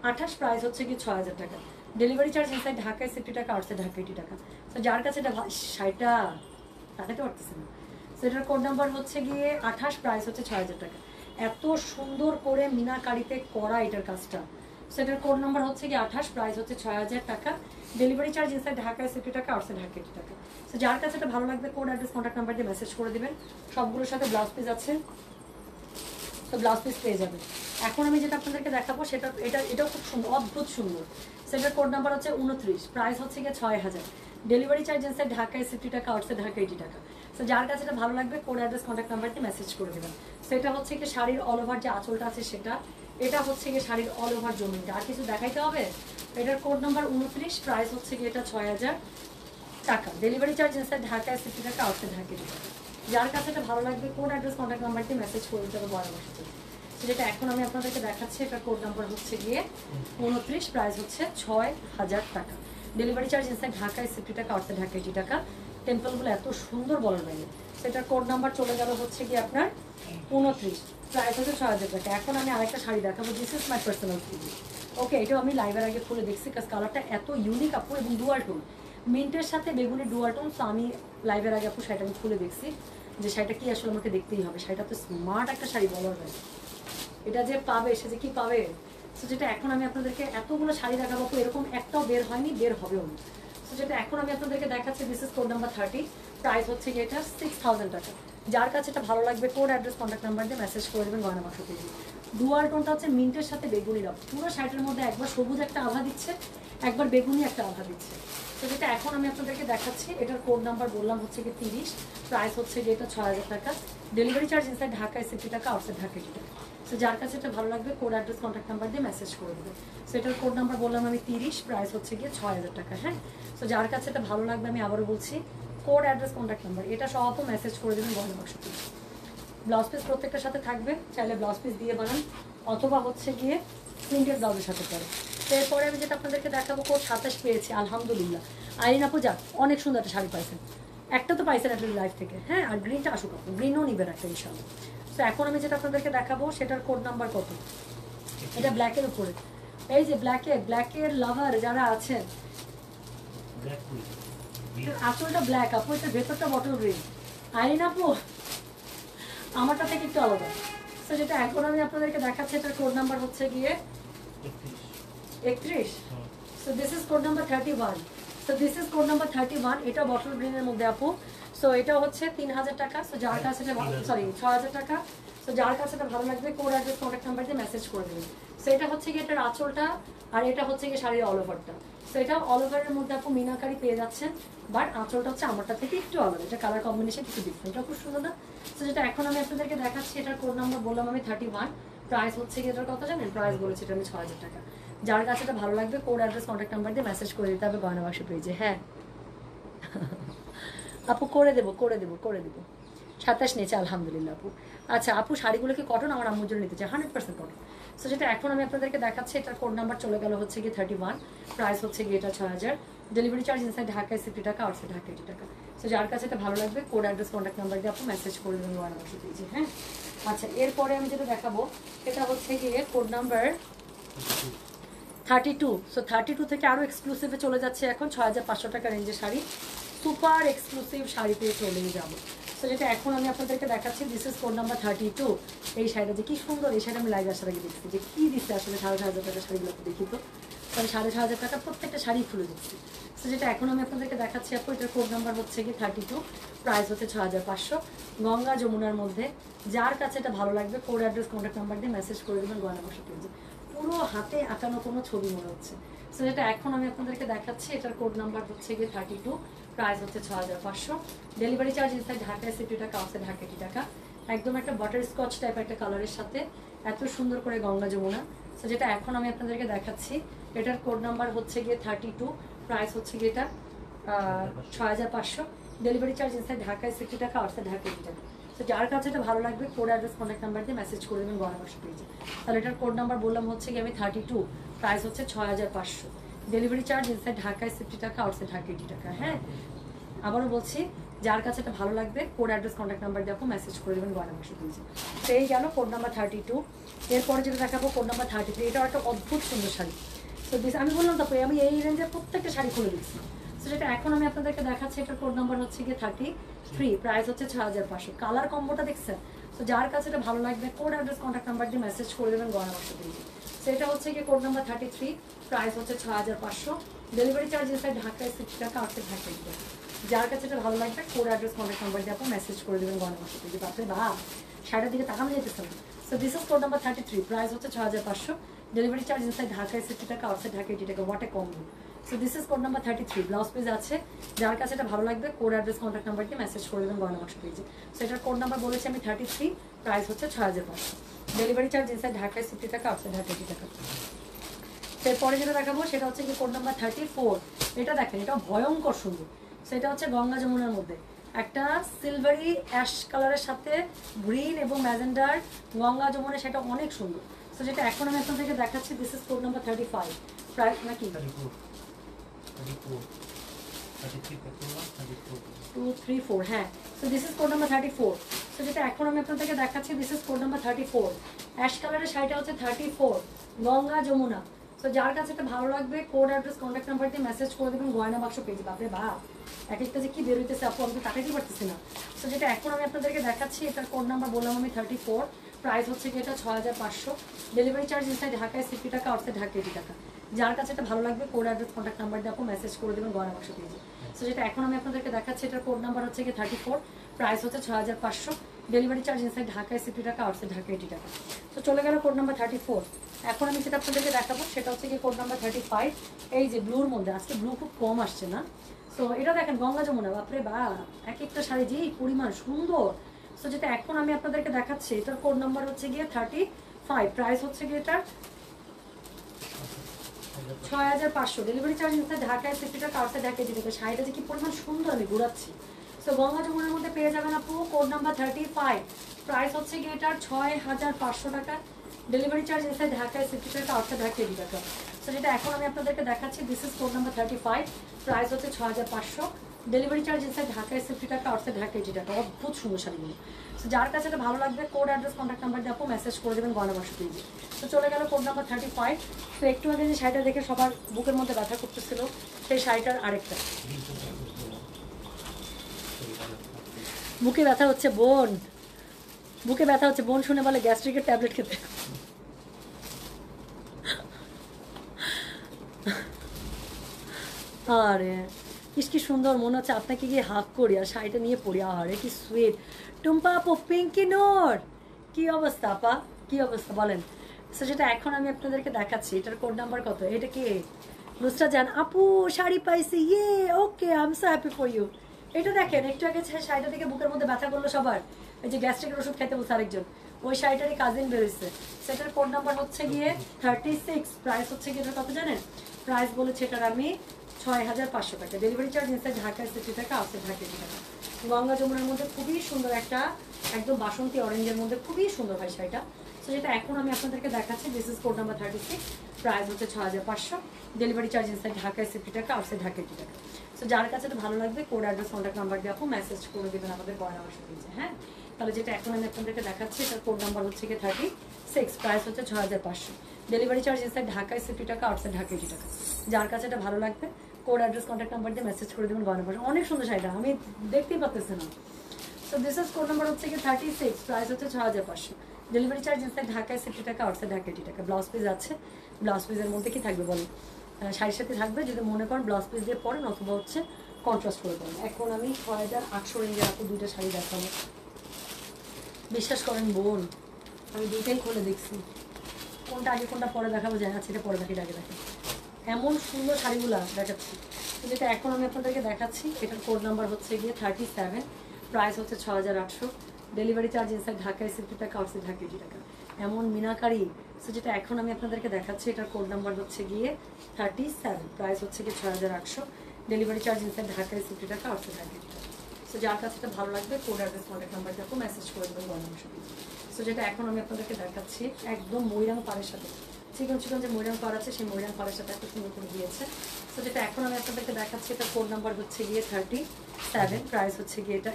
28, প্রাইস হচ্ছে কি 6000 টাকা, ডেলিভারি চার্জ ইনসাইড ঢাকায় 60 টাকা, আউটসাইড ঢাকা 80 টাকা। তো যার কাছে এটা শাড়িটা তাকাতে পারতেছে না, তো এটার কোড নাম্বার হচ্ছে গিয়ে 28, প্রাইস হচ্ছে 6000 টাকা। এত সুন্দর করে মিনাকারিতে করা এটার কাজটা। সেটার কোড নাম্বার হচ্ছে গিয়ে 28, প্রাইস হচ্ছে 6000 টাকা, ডেলিভারি চার্জ ইনসাইড ঢাকায় 60 টাকা, আউটসাইড ঢাকা 80 টাকা। তো যার কাছে এটা ভালো লাগবে কোড অ্যাড্রেস কন্ট্যাক্ট নাম্বার দিয়ে মেসেজ করে দেবেন, সবগুলোর সাথে ব্লাউজ পিস আছে, তো ব্লাউজ পিস পেয়ে যাবে। এখন আমি যেটা আপনাদেরকে দেখাবো সেটা এটাও খুব সুন্দর, অদ্ভুত সুন্দর। সেটার কোড নাম্বার হচ্ছে 29, প্রাইস হচ্ছে গিয়ে 6000, ডেলিভারি চার্জ ইনসাইড ঢাকায় 60 টাকা, আউটসাইড ঢাকা 80 টাকা। তো যার কাছে এটা ভালো লাগবে কোড অ্যাড্রেস কন্ট্যাক্ট নাম্বার দিয়ে মেসেজ করে দেবেন। সেটা হচ্ছে কি শাড়ির অল ওভার যে আঁচলটা আছে সেটা, এটা হচ্ছে গিয়ে শাড়ির অল ওভার জমিনটা, আর কিছু দেখাইতে হবে। এটার কোড নাম্বার 29, প্রাইস হচ্ছে গিয়ে এটা 6000 টাকা, ডেলিভারি চার্জ ইনসাইড ঢাকায় 60 টাকা, আউটসাইড ঢাকা 80 টাকা। যার কাছে এটা ভালো লাগবে কোড অ্যাড্রেস কন্ট্যাক্ট নাম্বার দিয়ে মেসেজ করে দিতে হবে বরাবর। যেটা এখন আমি আপনাদেরকে দেখাচ্ছি এটার কোড নাম্বার হচ্ছে গিয়ে 29, প্রাইস হচ্ছে 6000 টাকা, ডেলিভারি চার্জ ইনসাইড ঢাকায় 60 টাকা, আউটসাইড ঢাকা 80 টাকা। টেম্পলগুলো এত সুন্দর বলার বাইরে। সেটার কোড নাম্বার চলে গেল হচ্ছে গিয়ে আপনার 29, প্রাইস হচ্ছে 6000 টাকা। এখন আমি আরেকটা শাড়ি দেখাবো, this is my personal feel. Okay, এটাও আমি লাইভের আগে খুলে দেখছি কাজ কালারটা এত ইউনিক আপু, এবং ডুয়াল টোন, মিন্টের সাথে বেগুনি ডুয়াল টোন। তো আমি লাইভের আগে আপু শাড়িটা আমি খুলে দেখছি যে শাড়িটা কি আসলে আমাকে দেখতেই হবে, শাড়িটা তো স্মার্ট একটা শাড়ি বলার বাইরে, এটা যে পাবে সে যে কি পাবে। সো যেটা এখন আমি আপনাদেরকে এতগুলো শাড়ি দেখাবো, এরকম একটাও বের হয়নি, বের হবেও না। সো যেটা এখন আমি আপনাদেরকে দেখাচ্ছি this is code number 30, price হচ্ছে গিয়ে এটা 6000 টাকা। যার কাছে এটা ভালো লাগবে কোড অ্যাড্রেস কন্ট্যাক্ট নাম্বার দিয়ে মেসেজ করে দেবেন গয়না বাক্স পেজে। ডুয়াল টোনটা হচ্ছে মিন্টের সাথে বেগুনি রং, পুরো শাড়িটার মধ্যে একবার সবুজ একটা আভা দিচ্ছে, একবার বেগুনি একটা আভা দিচ্ছে। তো যেটা এখন আমি আপনাদেরকে দেখাচ্ছি এটার কোড নাম্বার বললাম হচ্ছে গিয়ে 30, প্রাইস হচ্ছে গিয়ে এটা 6000 টাকা, ডেলিভারি চার্জ ইনসাইড ঢাকায় 60 টাকা, আউটসাইড ঢাকা 80 টাকা। সো যার কাছে এটা ভালো লাগবে কোড অ্যাড্রেস কন্ট্যাক্ট নাম্বার দিয়ে মেসেজ করে দেবে। সো এটার কোড নাম্বার বললাম আমি 30, প্রাইস হচ্ছে গিয়ে 6000 টাকা। হ্যাঁ, সো যার কাছে এটা ভালো লাগবে আমি আবারও বলছি কোড অ্যাড্রেস কন্ট্যাক্ট নাম্বার এটা সহ মেসেজ করে দেবেন গয়না বাক্স পেজে। ব্লাউজ পিস প্রত্যেকটার সাথে থাকবে, চাইলে ব্লাউজ পিস দিয়ে বানান অথবা হচ্ছে গিয়ে প্রিন্টেড ব্লাউজের সাথে পরে। তো এরপরে আমি যেটা আপনাদেরকে দেখাবো কোড 27 পেয়েছি আলহামদুলিল্লাহ। আইরিন আপু যাক, অনেক সুন্দর একটা শাড়ি পাইছেন, একটা তো পাইছেন একটা লাইফ থেকে। হ্যাঁ, আর গ্রিনটা আসুক, আপু গ্রিনও নিবেন একটা ইনশাল্লাহ। তো এখন আমি যেটা আপনাদেরকে দেখাবো সেটার কোড নাম্বার কত, এটা ব্ল্যাকের উপরে, এই যে ব্ল্যাকের লাভার যারা আছেন, আসলটা ব্ল্যাক আপু, এটা ভেতরটা বটল গ্রিন। আইরিন আপু আমারটা থেকে একটু আলাদা। তো যেটা এখন আমি আপনাদেরকে দেখাচ্ছি এটার কোড নাম্বার হচ্ছে গিয়ে 31। So this is code number 31। So this is code number 31, এটা বটল গ্রিনের মধ্যে আপু। সো এটা হচ্ছে 3000 টাকা। সো যার কাছে সরি 6000 টাকা। সো যার কাছে এটা ভালো লাগবে কোড অ্যাড্রেস কন্ট্যাক্ট নাম্বার দিয়ে মেসেজ করে দেবেন। সো এটা হচ্ছে গিয়ে এটার আঁচলটা, আর এটা হচ্ছে গিয়ে শাড়ির অল ওভারটা। সো এটা অল ওভারের মধ্যে আপু মিনাকারি পেয়ে যাচ্ছেন, বাট আঁচলটা হচ্ছে আমারটা থেকে একটু আলাদা, এটা কালার কম্বিনেশন একটু ডিফারেন্ট, এটা খুব সুন্দর না। সো যেটা এখন আমি আপনাদেরকে দেখাচ্ছি এটার কোড নাম্বার বললাম আমি 31, প্রাইস হচ্ছে গিয়ে এটার কত জানেন, প্রাইস বলেছি এটা আমি 6000 টাকা। যার কাছে এটা ভালো লাগবে কোড অ্যাড্রেস কন্ট্যাক্ট নাম্বার দিয়ে মেসেজ করে দিতে হবে গয়না বাক্স পেজে। হ্যাঁ আপু করে দেবো 27 নিয়েছে আলহামদুলিল্লাহ আপু। আচ্ছা আপু শাড়িগুলো কি কটন, আমার আম্মুর জন্য নিতে চাই 100% কটন। সো যেটা এখন আমি আপনাদেরকে দেখাচ্ছি এটার কোড নাম্বার চলে গেল হচ্ছে গিয়ে 31, প্রাইস হচ্ছে গিয়ে এটা 6000, ডেলিভারি চার্জ ইনসাইড ঢাকায় 60 টাকা, আউটসাইড ঢাকা 80 টাকা। সো যার কাছে এটা ভালো লাগবে কোড অ্যাড্রেস কন্ট্যাক্ট নাম্বার দিয়ে আপু মেসেজ করে দেবেন গয়না বাক্স পেজে। হ্যাঁ, আচ্ছা এরপরে আমি যেটা দেখাবো এটা হচ্ছে গিয়ে কোড নাম্বার 32। সো 32 থেকে আরও এক্সক্লুসিভে চলে যাচ্ছে এখন 6500 টাকা রেঞ্জের শাড়ি, সুপার এক্সক্লুসিভ শাড়ি পেয়ে চলেই যাবো। সো যেটা এখন আমি আপনাদেরকে দেখাচ্ছি দিস ইজ কোড নাম্বার 32। এই শাড়িটা যে কি সুন্দর, এই শাড়ি আমি লাইভ আসার আগে দেখছি যে কী দিচ্ছে আসলে 6500 টাকা শাড়িগুলো দেখি। তো আমি 6500 টাকা প্রত্যেকটা শাড়ি খুলে দিচ্ছি। সো যেটা এখন আমি আপনাদেরকে দেখাচ্ছি আপু এটার কোড নাম্বার হচ্ছে কি 32, প্রাইস হচ্ছে 6500, গঙ্গা যমুনার মধ্যে। যার কাছে এটা ভালো লাগবে কোড অ্যাড্রেস কন্ট্যাক্ট নাম্বার দিয়ে মেসেজ করে দেবেন গয়না বাক্স পেজে। পুরো হাতে আঁকানো কোনো ছবি মনে হচ্ছে। সো যেটা এখন আমি আপনাদেরকে দেখাচ্ছি এটার কোড নাম্বার হচ্ছে গিয়ে 32, প্রাইস হচ্ছে 6500, ডেলিভারি চার্জ ইনসাইড ঢাকায় 60 টাকা, আউটসাইড ঢাকা 80 টাকা। একদম একটা বাটার স্কচ টাইপ একটা কালারের সাথে এত সুন্দর করে গঙ্গা যমুনা। সো যেটা এখন আমি আপনাদেরকে দেখাচ্ছি এটার কোড নাম্বার হচ্ছে গিয়ে 32, প্রাইস হচ্ছে গিয়ে এটা 6500, ডেলিভারি চার্জ ইনসাইড ঢাকায় 60 টাকা, আউটসাইড ঢাকা 80 টাকা। তো যার কাছে এটা ভালো লাগবে কোড অ্যাড্রেস কন্ট্যাক্ট নাম্বার দিয়ে মেসেজ করে দেবেন গয়না বাক্স পেজে। তাহলে এটার কোড নাম্বার বললাম হচ্ছে কি আমি 32, প্রাইস হচ্ছে 6500। ডেলিভারি চার্জ ইনসাইড ঢাকায় 60 টাকা, আউটসাইড ঢাকা 80 টাকা। হ্যাঁ, আবারও বলছি, যার কাছে এটা ভালো লাগবে কোড অ্যাড্রেস কন্ট্যাক্ট নাম্বার দিয়ে মেসেজ করে দেবেন গয়না বাক্স পেজে। তো এই গেল কোড নাম্বার 32। এরপরে যেটা দেখাবো কোড নাম্বার 33। এটাও একটা অদ্ভুত সুন্দর শাড়ি। তো আমি বললাম তো আমি এই রেঞ্জের প্রত্যেকটা শাড়ি খুলে দিচ্ছি। তো যেটা এখন আমি আপনাদেরকে দেখাচ্ছি, এটার কোড নাম্বার হচ্ছে গিয়ে 33, প্রাইস হচ্ছে 6500। কালার কম্বোটা দেখছেন? তো যার কাছে এটা ভালো লাগবে কোড অ্যাড্রেস কন্ট্যাক্ট নাম্বার দিয়ে মেসেজ করে দেবেন গয়না বাক্স পেজে। সেটা হচ্ছে গিয়ে কোড নাম্বার 33, প্রাইস হচ্ছে 6500। ডেলিভারি চার্জ ইনসাইড ঢাকায় 60 টাকা, আউটসাইড ঢাকা 80 টাকা। যার কাছে এটা ভালো লাগবে কোড অ্যাড্রেস কন্ট্যাক্ট নাম্বার দিয়ে মেসেজ করে দেবেন গয়না বাক্স পেজে। বাপরে বাপ, শাড়িটার দিকে তাকানো যেতেছে না। So this is code number 33, price হচ্ছে 6500। ডেলিভারি চার্জ ইনসাইড ঢাকায় 60 টাকা, আউটসাইড ঢাকা 80 টাকা। What a combo. So this is code number 33। Blouse piece আছে, যার কাছে এটা ভালো লাগবে কোড অ্যাড্রেস কন্ট্যাক্ট নাম্বার দিয়ে মেসেজ করে দেবেন গয়না বাক্স পেজে। সো এটার কোড নাম্বার বলেছি আমি 33, প্রাইস হচ্ছে 6500। ডেলিভারি চার্জ ইনসাইড ঢাকায় 60 টাকা, আউটসাইড ঢাকা 80 টাকা। এরপরে যেটা দেখাবো সেটা হচ্ছে কি কোড নাম্বার 34। এটা দেখেন, এটা ভয়ঙ্কর সুন্দর। সেটা হচ্ছে গঙ্গা যমুনার মধ্যে একটা সিলভারি অ্যাশ কালারের সাথে গ্রিন এবং ম্যাজেন্ডার গঙ্গা যমুনা, সেটা অনেক সুন্দর। তো যেটা এখন আমি আপনাদেরকে দেখাচ্ছি, দিস ইজ কোড নাম্বার 35, প্রায় নাকি 234। হ্যাঁ, so this is code number 34। So যেটা এখন আমি আপনাদেরকে দেখাচ্ছি, this is code number 34। Ash কালারের শাড়িটা হচ্ছে 34, গঙ্গা যমুনা। তো যার কাছে এটা ভালো লাগবে কোড অ্যাড্রেস কন্ট্যাক্ট নাম্বার দিয়ে মেসেজ করে দেবেন গয়না বাক্স পেজে। বাপরে বাপ, এক একটা যে কি বের হইতেছে আপু, আমি তো তাকাইতে পারতেছি না। তো যেটা এখন আমি আপনাদেরকে দেখাচ্ছি, এটার কোড নাম্বার বললাম আমি 34, প্রাইস হচ্ছে কি এটা 6500। ডেলিভারি চার্জ ইনসাইড ঢাকায় 60 টাকা, আউটসাইড ঢাকা 80 টাকা। যার কাছে এটা ভালো লাগবে কোড অ্যাড্রেস কন্ট্যাক্ট নাম্বার দিয়ে মেসেজ করে দেবেন গয়না বাক্স পেজে। তো যেটা এখন আমি আপনাদেরকে দেখাচ্ছি, এটার কোড নাম্বার হচ্ছে কি 34, প্রাইস হচ্ছে 6500। ডেলিভারি চার্জ ইনসাইড ঢাকায় 60 টাকা, আউটসাইড ঢাকা 80 টাকা। তো চলে গেল কোড নাম্বার 34। এখন আমি যেটা আপনাদেরকে দেখাবো সেটা হচ্ছে কি কোড নাম্বার 35। এই যে ব্লুর মধ্যে, আজকে ব্লু খুব কম আসছে না। সো এটা দেখেন গঙ্গা যমুনা, বাপরে বা এক একটা শাড়ি যেই পরিমাণ সুন্দর। সো যেটা এখন আমি আপনাদেরকে দেখাচ্ছি, এটার কোড নাম্বার হচ্ছে গিয়ে 35, প্রাইস হচ্ছে গিয়ে এটার 6500। ডেলিভারি চার্জ ইনসাইড ঢাকায় 60 টাকা, আউটসাইড ঢাকা 80 টাকা। শাড়িটা যে কি পরিমাণ সুন্দর আমি ঘুরাচ্ছি। সো গঙ্গা যমুনার মধ্যে পেয়ে যাবেন আপু কোড নাম্বার 35, প্রাইস হচ্ছে গিয়ে এটার 6500 টাকা। ডেলিভারি চার্জ ইনসাইড ঢাকায় 60 টাকা, আউটসাইড ঢাকা 80 টাকা। সো যেটা এখন আমি আপনাদেরকে দেখাচ্ছি, this is code number 35, price হচ্ছে 6500। ডেলিভারি চার্জ ইনসাইড ঢাকায় 60 টাকা, আউটসাইড ঢাকা 80 টাকা। অদ্ভুত সুন্দর শাড়িগুলো। সো যার কাছে এটা ভালো লাগবে কোড অ্যাড্রেস কন্ট্যাক্ট নাম্বার দিয়ে মেসেজ করে দেবেন গয়না বাক্স পেজে। তো চলে গেল কোড নাম্বার 35। তো একটু আগে যে শাড়িটা দেখে সবার বুকের মধ্যে ব্যথা করতেছিল, সেই শাড়িটার আরেকটা বুকে ব্যথা হচ্ছে বোন, বুকে ব্যথা হচ্ছে বোন শুনে বলে গ্যাস্ট্রিকের ট্যাবলেট খেতে। আরে কি সুন্দর, মনে হচ্ছে আপনাকে গিয়ে হাক করি আর শাড়িটা নিয়ে পড়ি। আরে কি সুইট। টুম্পা আপু, পিঙ্কি নোর, কি অবস্থা আপা, কি অবস্থা বলেন? সো যেটা এখন আমি আপনাদেরকে দেখাচ্ছি, এটার কোড নাম্বার কত? এটা কি নুসরা জান আপু শাড়ি পাইছি, ইয়ে okay, I am so happy for you. এটা দেখেন, একটু আগে শাড়িটা থেকে বুকের মধ্যে ব্যথা করলো সবার, এই যে গ্যাস্ট্রিকের ওষুধ খেতে বলছে আরেকজন, ওই শাড়িটারই কাজিন বেরোচ্ছে। সেটার কোড নাম্বার হচ্ছে গিয়ে 36, প্রাইস হচ্ছে গিয়ে এটা কত জানেন? প্রাইস বলেছে এটার আমি 6500 টাকা। ডেলিভারি চার্জ ইনসাইড ঢাকায় 60 টাকা, আউটসাইড ঢাকা 80 টাকা। গঙ্গা যমুনার মধ্যে খুবই সুন্দর একটা, একদম বাসন্তী অরেঞ্জের মধ্যে খুবই সুন্দর হয় শাড়িটা। সো যেটা এখন আমি আপনাদেরকে দেখাচ্ছি, this is code number 36, price হচ্ছে 6500। ডেলিভারি চার্জ ইনসাইড ঢাকায় 60 টাকা, আউটসাইড ঢাকা 80 টাকা। সো যার কাছে এটা ভালো লাগবে কোড অ্যাড্রেস কন্ট্যাক্ট নাম্বার দিয়ে মেসেজ করে দেবেন আমাদের গয়না বাক্স পেজে। হ্যাঁ, তাহলে যেটা এখন আমি আপনাদেরকে দেখাচ্ছি, এটার কোড নাম্বার হচ্ছে গিয়ে 36, প্রাইস হচ্ছে 6500। ডেলিভারি চার্জ ইনসাইড ঢাকায় 60 টাকা, আউটসাইড ঢাকা 80 টাকা। যার কাছে এটা ভালো লাগবে কোড অ্যাড্রেস কন্ট্যাক্ট নাম্বার দিয়ে মেসেজ করে দেবেন গয়না বাক্স। অনেক সুন্দর শাড়িটা, আমি দেখতেই পাচ্ছি না। So this is code number হচ্ছে গিয়ে 36, প্রাইস হচ্ছে 6500। ডেলিভারি চার্জ ইনসাইড ঢাকায় 60 টাকা, আউটসাইড ঢাকা 80 টাকা। ব্লাউজ পিস আছে, ব্লাউজ পিসের মধ্যে কি থাকবে বলেন? শাড়ির সাথে থাকবে, যদি মনে করেন ব্লাউজ পিস দিয়ে পরেন অথবা হচ্ছে কন্ট্রাস্ট করে পরেন। এখন আমি 6800 রেঞ্জের আপু দুইটা শাড়ি দেখাবো। বিশ্বাস করেন বোন, আমি দুইটাই খুলে দেখছি, কোনটা আগে কোনটা পরে দেখাবো জানি না, সেটা পরে দেখি, আগে দেখেন এমন সুন্দর শাড়িগুলা দেখাচ্ছি। যেটা এখন আমি আপনাদেরকে দেখাচ্ছি, এটার কোড নাম্বার হচ্ছে গিয়ে 37, প্রাইস হচ্ছে 6800। ডেলিভারি চার্জ ইনসাইড ঢাকায় 60 টাকা, আউটসাইড ঢাকা 80 টাকা। এমন মিনাকারি। সো যেটা এখন আমি আপনাদেরকে দেখাচ্ছি, এটার কোড নাম্বার হচ্ছে গিয়ে 37, প্রাইস হচ্ছে গিয়ে 6800। ডেলিভারি চার্জ ইনসাইড ঢাকায় 60 টাকা, আউটসাইড ঢাকা 80 টাকা। সো যার কাছে এটা ভালো লাগবে কোড অ্যাড্রেস কন্ট্যাক্ট নাম্বার দেখো মেসেজ করে দেবেন গয়না শপে। সো যেটা এখন আমি আপনাদেরকে দেখাচ্ছি একদম ময়রাং পাড়ের সাথে চিকন চিকন যে ময়রাং পাড় আছে সেই ময়রাং পাড়ের সাথে এত সুন্দর করে দিয়েছে। সো যেটা এখন আমি আপনাদেরকে দেখাচ্ছি এটা কোড নাম্বার হচ্ছে গিয়ে 37, প্রাইস হচ্ছে গিয়ে এটা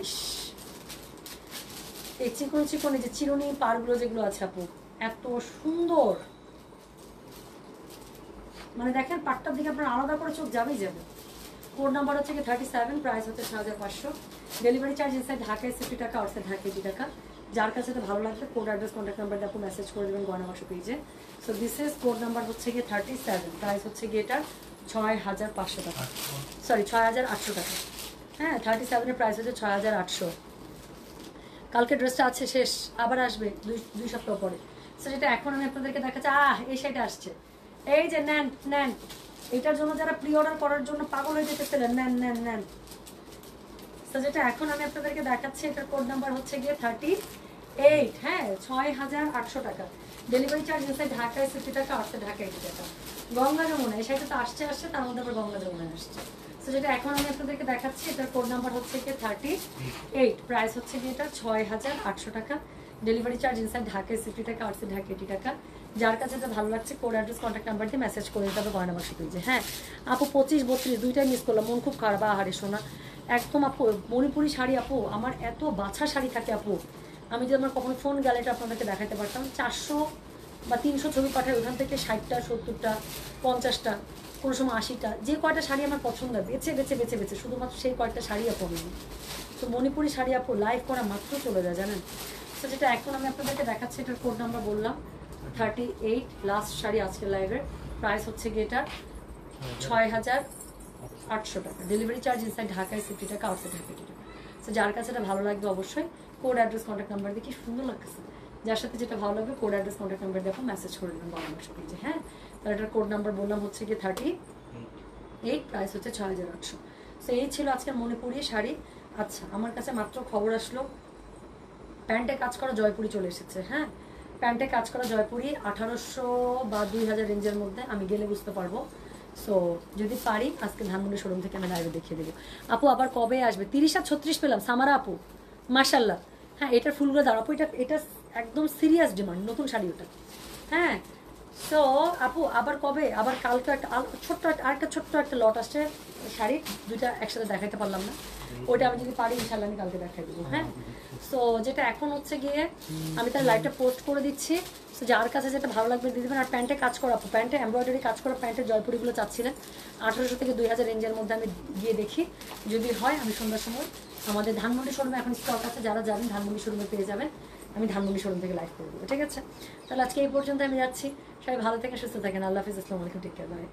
এই চিকন চিকন এই যে চিরুনি পাড়গুলো যেগুলো আছে আপু এত সুন্দর, মানে দেখেন পাটটার দিকে আপনার আলাদা করে চোখ যাবেই যাবে। কোড নাম্বার হচ্ছে কি 37, প্রাইস হচ্ছে 6500, ডেলিভারি চার্জ ইনসাইড ঢাকায় 60 টাকা, আউটসাইড ঢাকা 80 টাকা। যার কাছে এটা ভালো লাগবে কোড অ্যাড্রেস কন্ট্যাক্ট নাম্বার দিয়ে আপনি মেসেজ করে দেবেন গয়না বাক্স পেজে। So this is code number হচ্ছে গিয়ে 37, প্রাইস হচ্ছে গিয়ে এটা 6500 টাকা, সরি 6800 টাকা। হ্যাঁ 37-এর প্রাইস হচ্ছে 6800। কালকে ড্রেসটা আছে শেষ, আবার আসবে দুই সপ্তাহ পরে। সো যেটা এখন আমি আপনাদেরকে দেখাচ্ছি এই সাইডে আসছে, এই যে নেন নেন, এটার জন্য যারা প্রি অর্ডার করার জন্য পাগল হয়ে যেতেছিলেন নেন নেন নেন। তো যেটা এখন আমি আপনাদেরকে দেখাচ্ছি এটার কোড নাম্বার হচ্ছে গিয়ে 38, হ্যাঁ 6800 টাকা, ডেলিভারি চার্জ ইনসাইড ঢাকায় 60 টাকা, আউটসাইড ঢাকা 80 টাকা। গঙ্গা যমুনা এই সাইডে তো আসছে তার মধ্যে আবার গঙ্গা যমুনা আসছে। তো যেটা এখন আমি আপনাদেরকে দেখাচ্ছি এটার কোড নাম্বার হচ্ছে গিয়ে 38, প্রাইস হচ্ছে গিয়ে এটা 6800 টাকা, ডেলিভারি চার্জ ইনসাইড ঢাকায় 60 টাকা, আউটসাইড ঢাকা 80 টাকা। যার কাছে এটা ভালো লাগছে কোড অ্যাড্রেস কন্ট্যাক্ট নাম্বার দিয়ে মেসেজ করে দিতে হবে গয়না বাক্স পেজে। হ্যাঁ আপু 25-32 দুইটাই মিস করলাম, মন খুব খারাপ। আহারে শোনা একদম আপু মণিপুরি শাড়ি আপু আমার এত বাছা শাড়ি থাকে আপু, আমি যদি আমার কখনো ফোন গ্যালারিটা আপনাদেরকে দেখাতে পারতাম 400 বা 300 ছবি পাঠাই, ওখান থেকে 60টা 70টা 50টা কোনো সময় 80টা, যে কয়টা শাড়ি আমার পছন্দ বেছে বেছে বেছে বেছে শুধুমাত্র সেই কয়েকটা শাড়ি আপু আমি। তো মণিপুরি শাড়ি আপু লাইভ করা মাত্র চলে যায় জানেন। তো যেটা এখন আমি আপনাদেরকে দেখাচ্ছি এটার কোড নাম্বার বললাম 38, লাস্ট শাড়ি আজকের লাইভের, প্রাইস হচ্ছে গিয়ে এটা 6800 টাকা, ডেলিভারি চার্জ ইনসাইড ঢাকায় 60 টাকা, আউটসাইড ঢাকা 80 টাকা। তো যার কাছে এটা ভালো লাগবে অবশ্যই কোড অ্যাড্রেস কন্ট্যাক্ট নাম্বার দিয়ে, কি সুন্দর লাগছে, যার সাথে যেটা ভালো লাগবে কোড অ্যাড্রেস কন্ট্যাক্ট নাম্বার দিয়ে মেসেজ করে দেবেন গয়না বাক্স পেজে। হ্যাঁ তাহলে এটার কোড নাম্বার বললাম হচ্ছে গিয়ে 38, প্রাইস হচ্ছে 6800। সো এই ছিল আজকের মণিপুরি শাড়ি। আচ্ছা আমার কাছে মাত্র খবর আসলো প্যান্টে কাজ করা জয়পুরি চলে এসেছে। হ্যাঁ প্যান্টে কাজ করা জয়পুরি 1800 বা 2000 রেঞ্জের মধ্যে, আমি গেলে বুঝতে পারবো। সো যদি পারি আজকে ধানমন্ডি শোরুম থেকে আমি লাইভে দেখিয়ে দেবো। আপু আবার কবে আসবে? 30 আর 36 পেলাম সামারা আপু, মাশাল্লাহ। হ্যাঁ এটার ফুলগুলো দাঁড়া আপু, এটা একদম সিরিয়াস ডিমান্ড, নতুন শাড়ি ওটা। হ্যাঁ সো আপু আবার কবে? আবার কালকে একটা ছোট্ট একটা লট আসছে শাড়ি, দুইটা একসাথে দেখাইতে পারলাম না, ওইটা আমি যদি পারি ইনশাল্লাহ আমি কালকে দেখাই দেবো। হ্যাঁ সো যেটা এখন হচ্ছে গিয়ে আমি তার লাইভটা পোস্ট করে দিচ্ছি। সো যার কাছে যেটা ভালো লাগবে দিয়ে দেবেন। আর প্যান্টে কাজ করা আপু, প্যান্টে এমব্রয়ডারি কাজ করা প্যান্টের জয়পুরিগুলো চাচ্ছিলেন 1800 থেকে 2000 রেঞ্জের মধ্যে, আমি গিয়ে দেখি যদি হয় আমি সন্ধ্যার সময় আমাদের ধানমন্ডি শোরুমে এখন স্টক আছে, যারা যাবেন ধানমন্ডি শোরুমে পেয়ে যাবেন, আমি ধানমন্ডি শোরুম থেকে লাইভ করে দেবো। ঠিক আছে তাহলে আজকে এই পর্যন্ত আমি যাচ্ছি, সবাই ভালো থেকে সুস্থ থাকেন, আল্লাহ হাফিজ, আসসালামু আলাইকুম, টেক কেয়ার, বাই।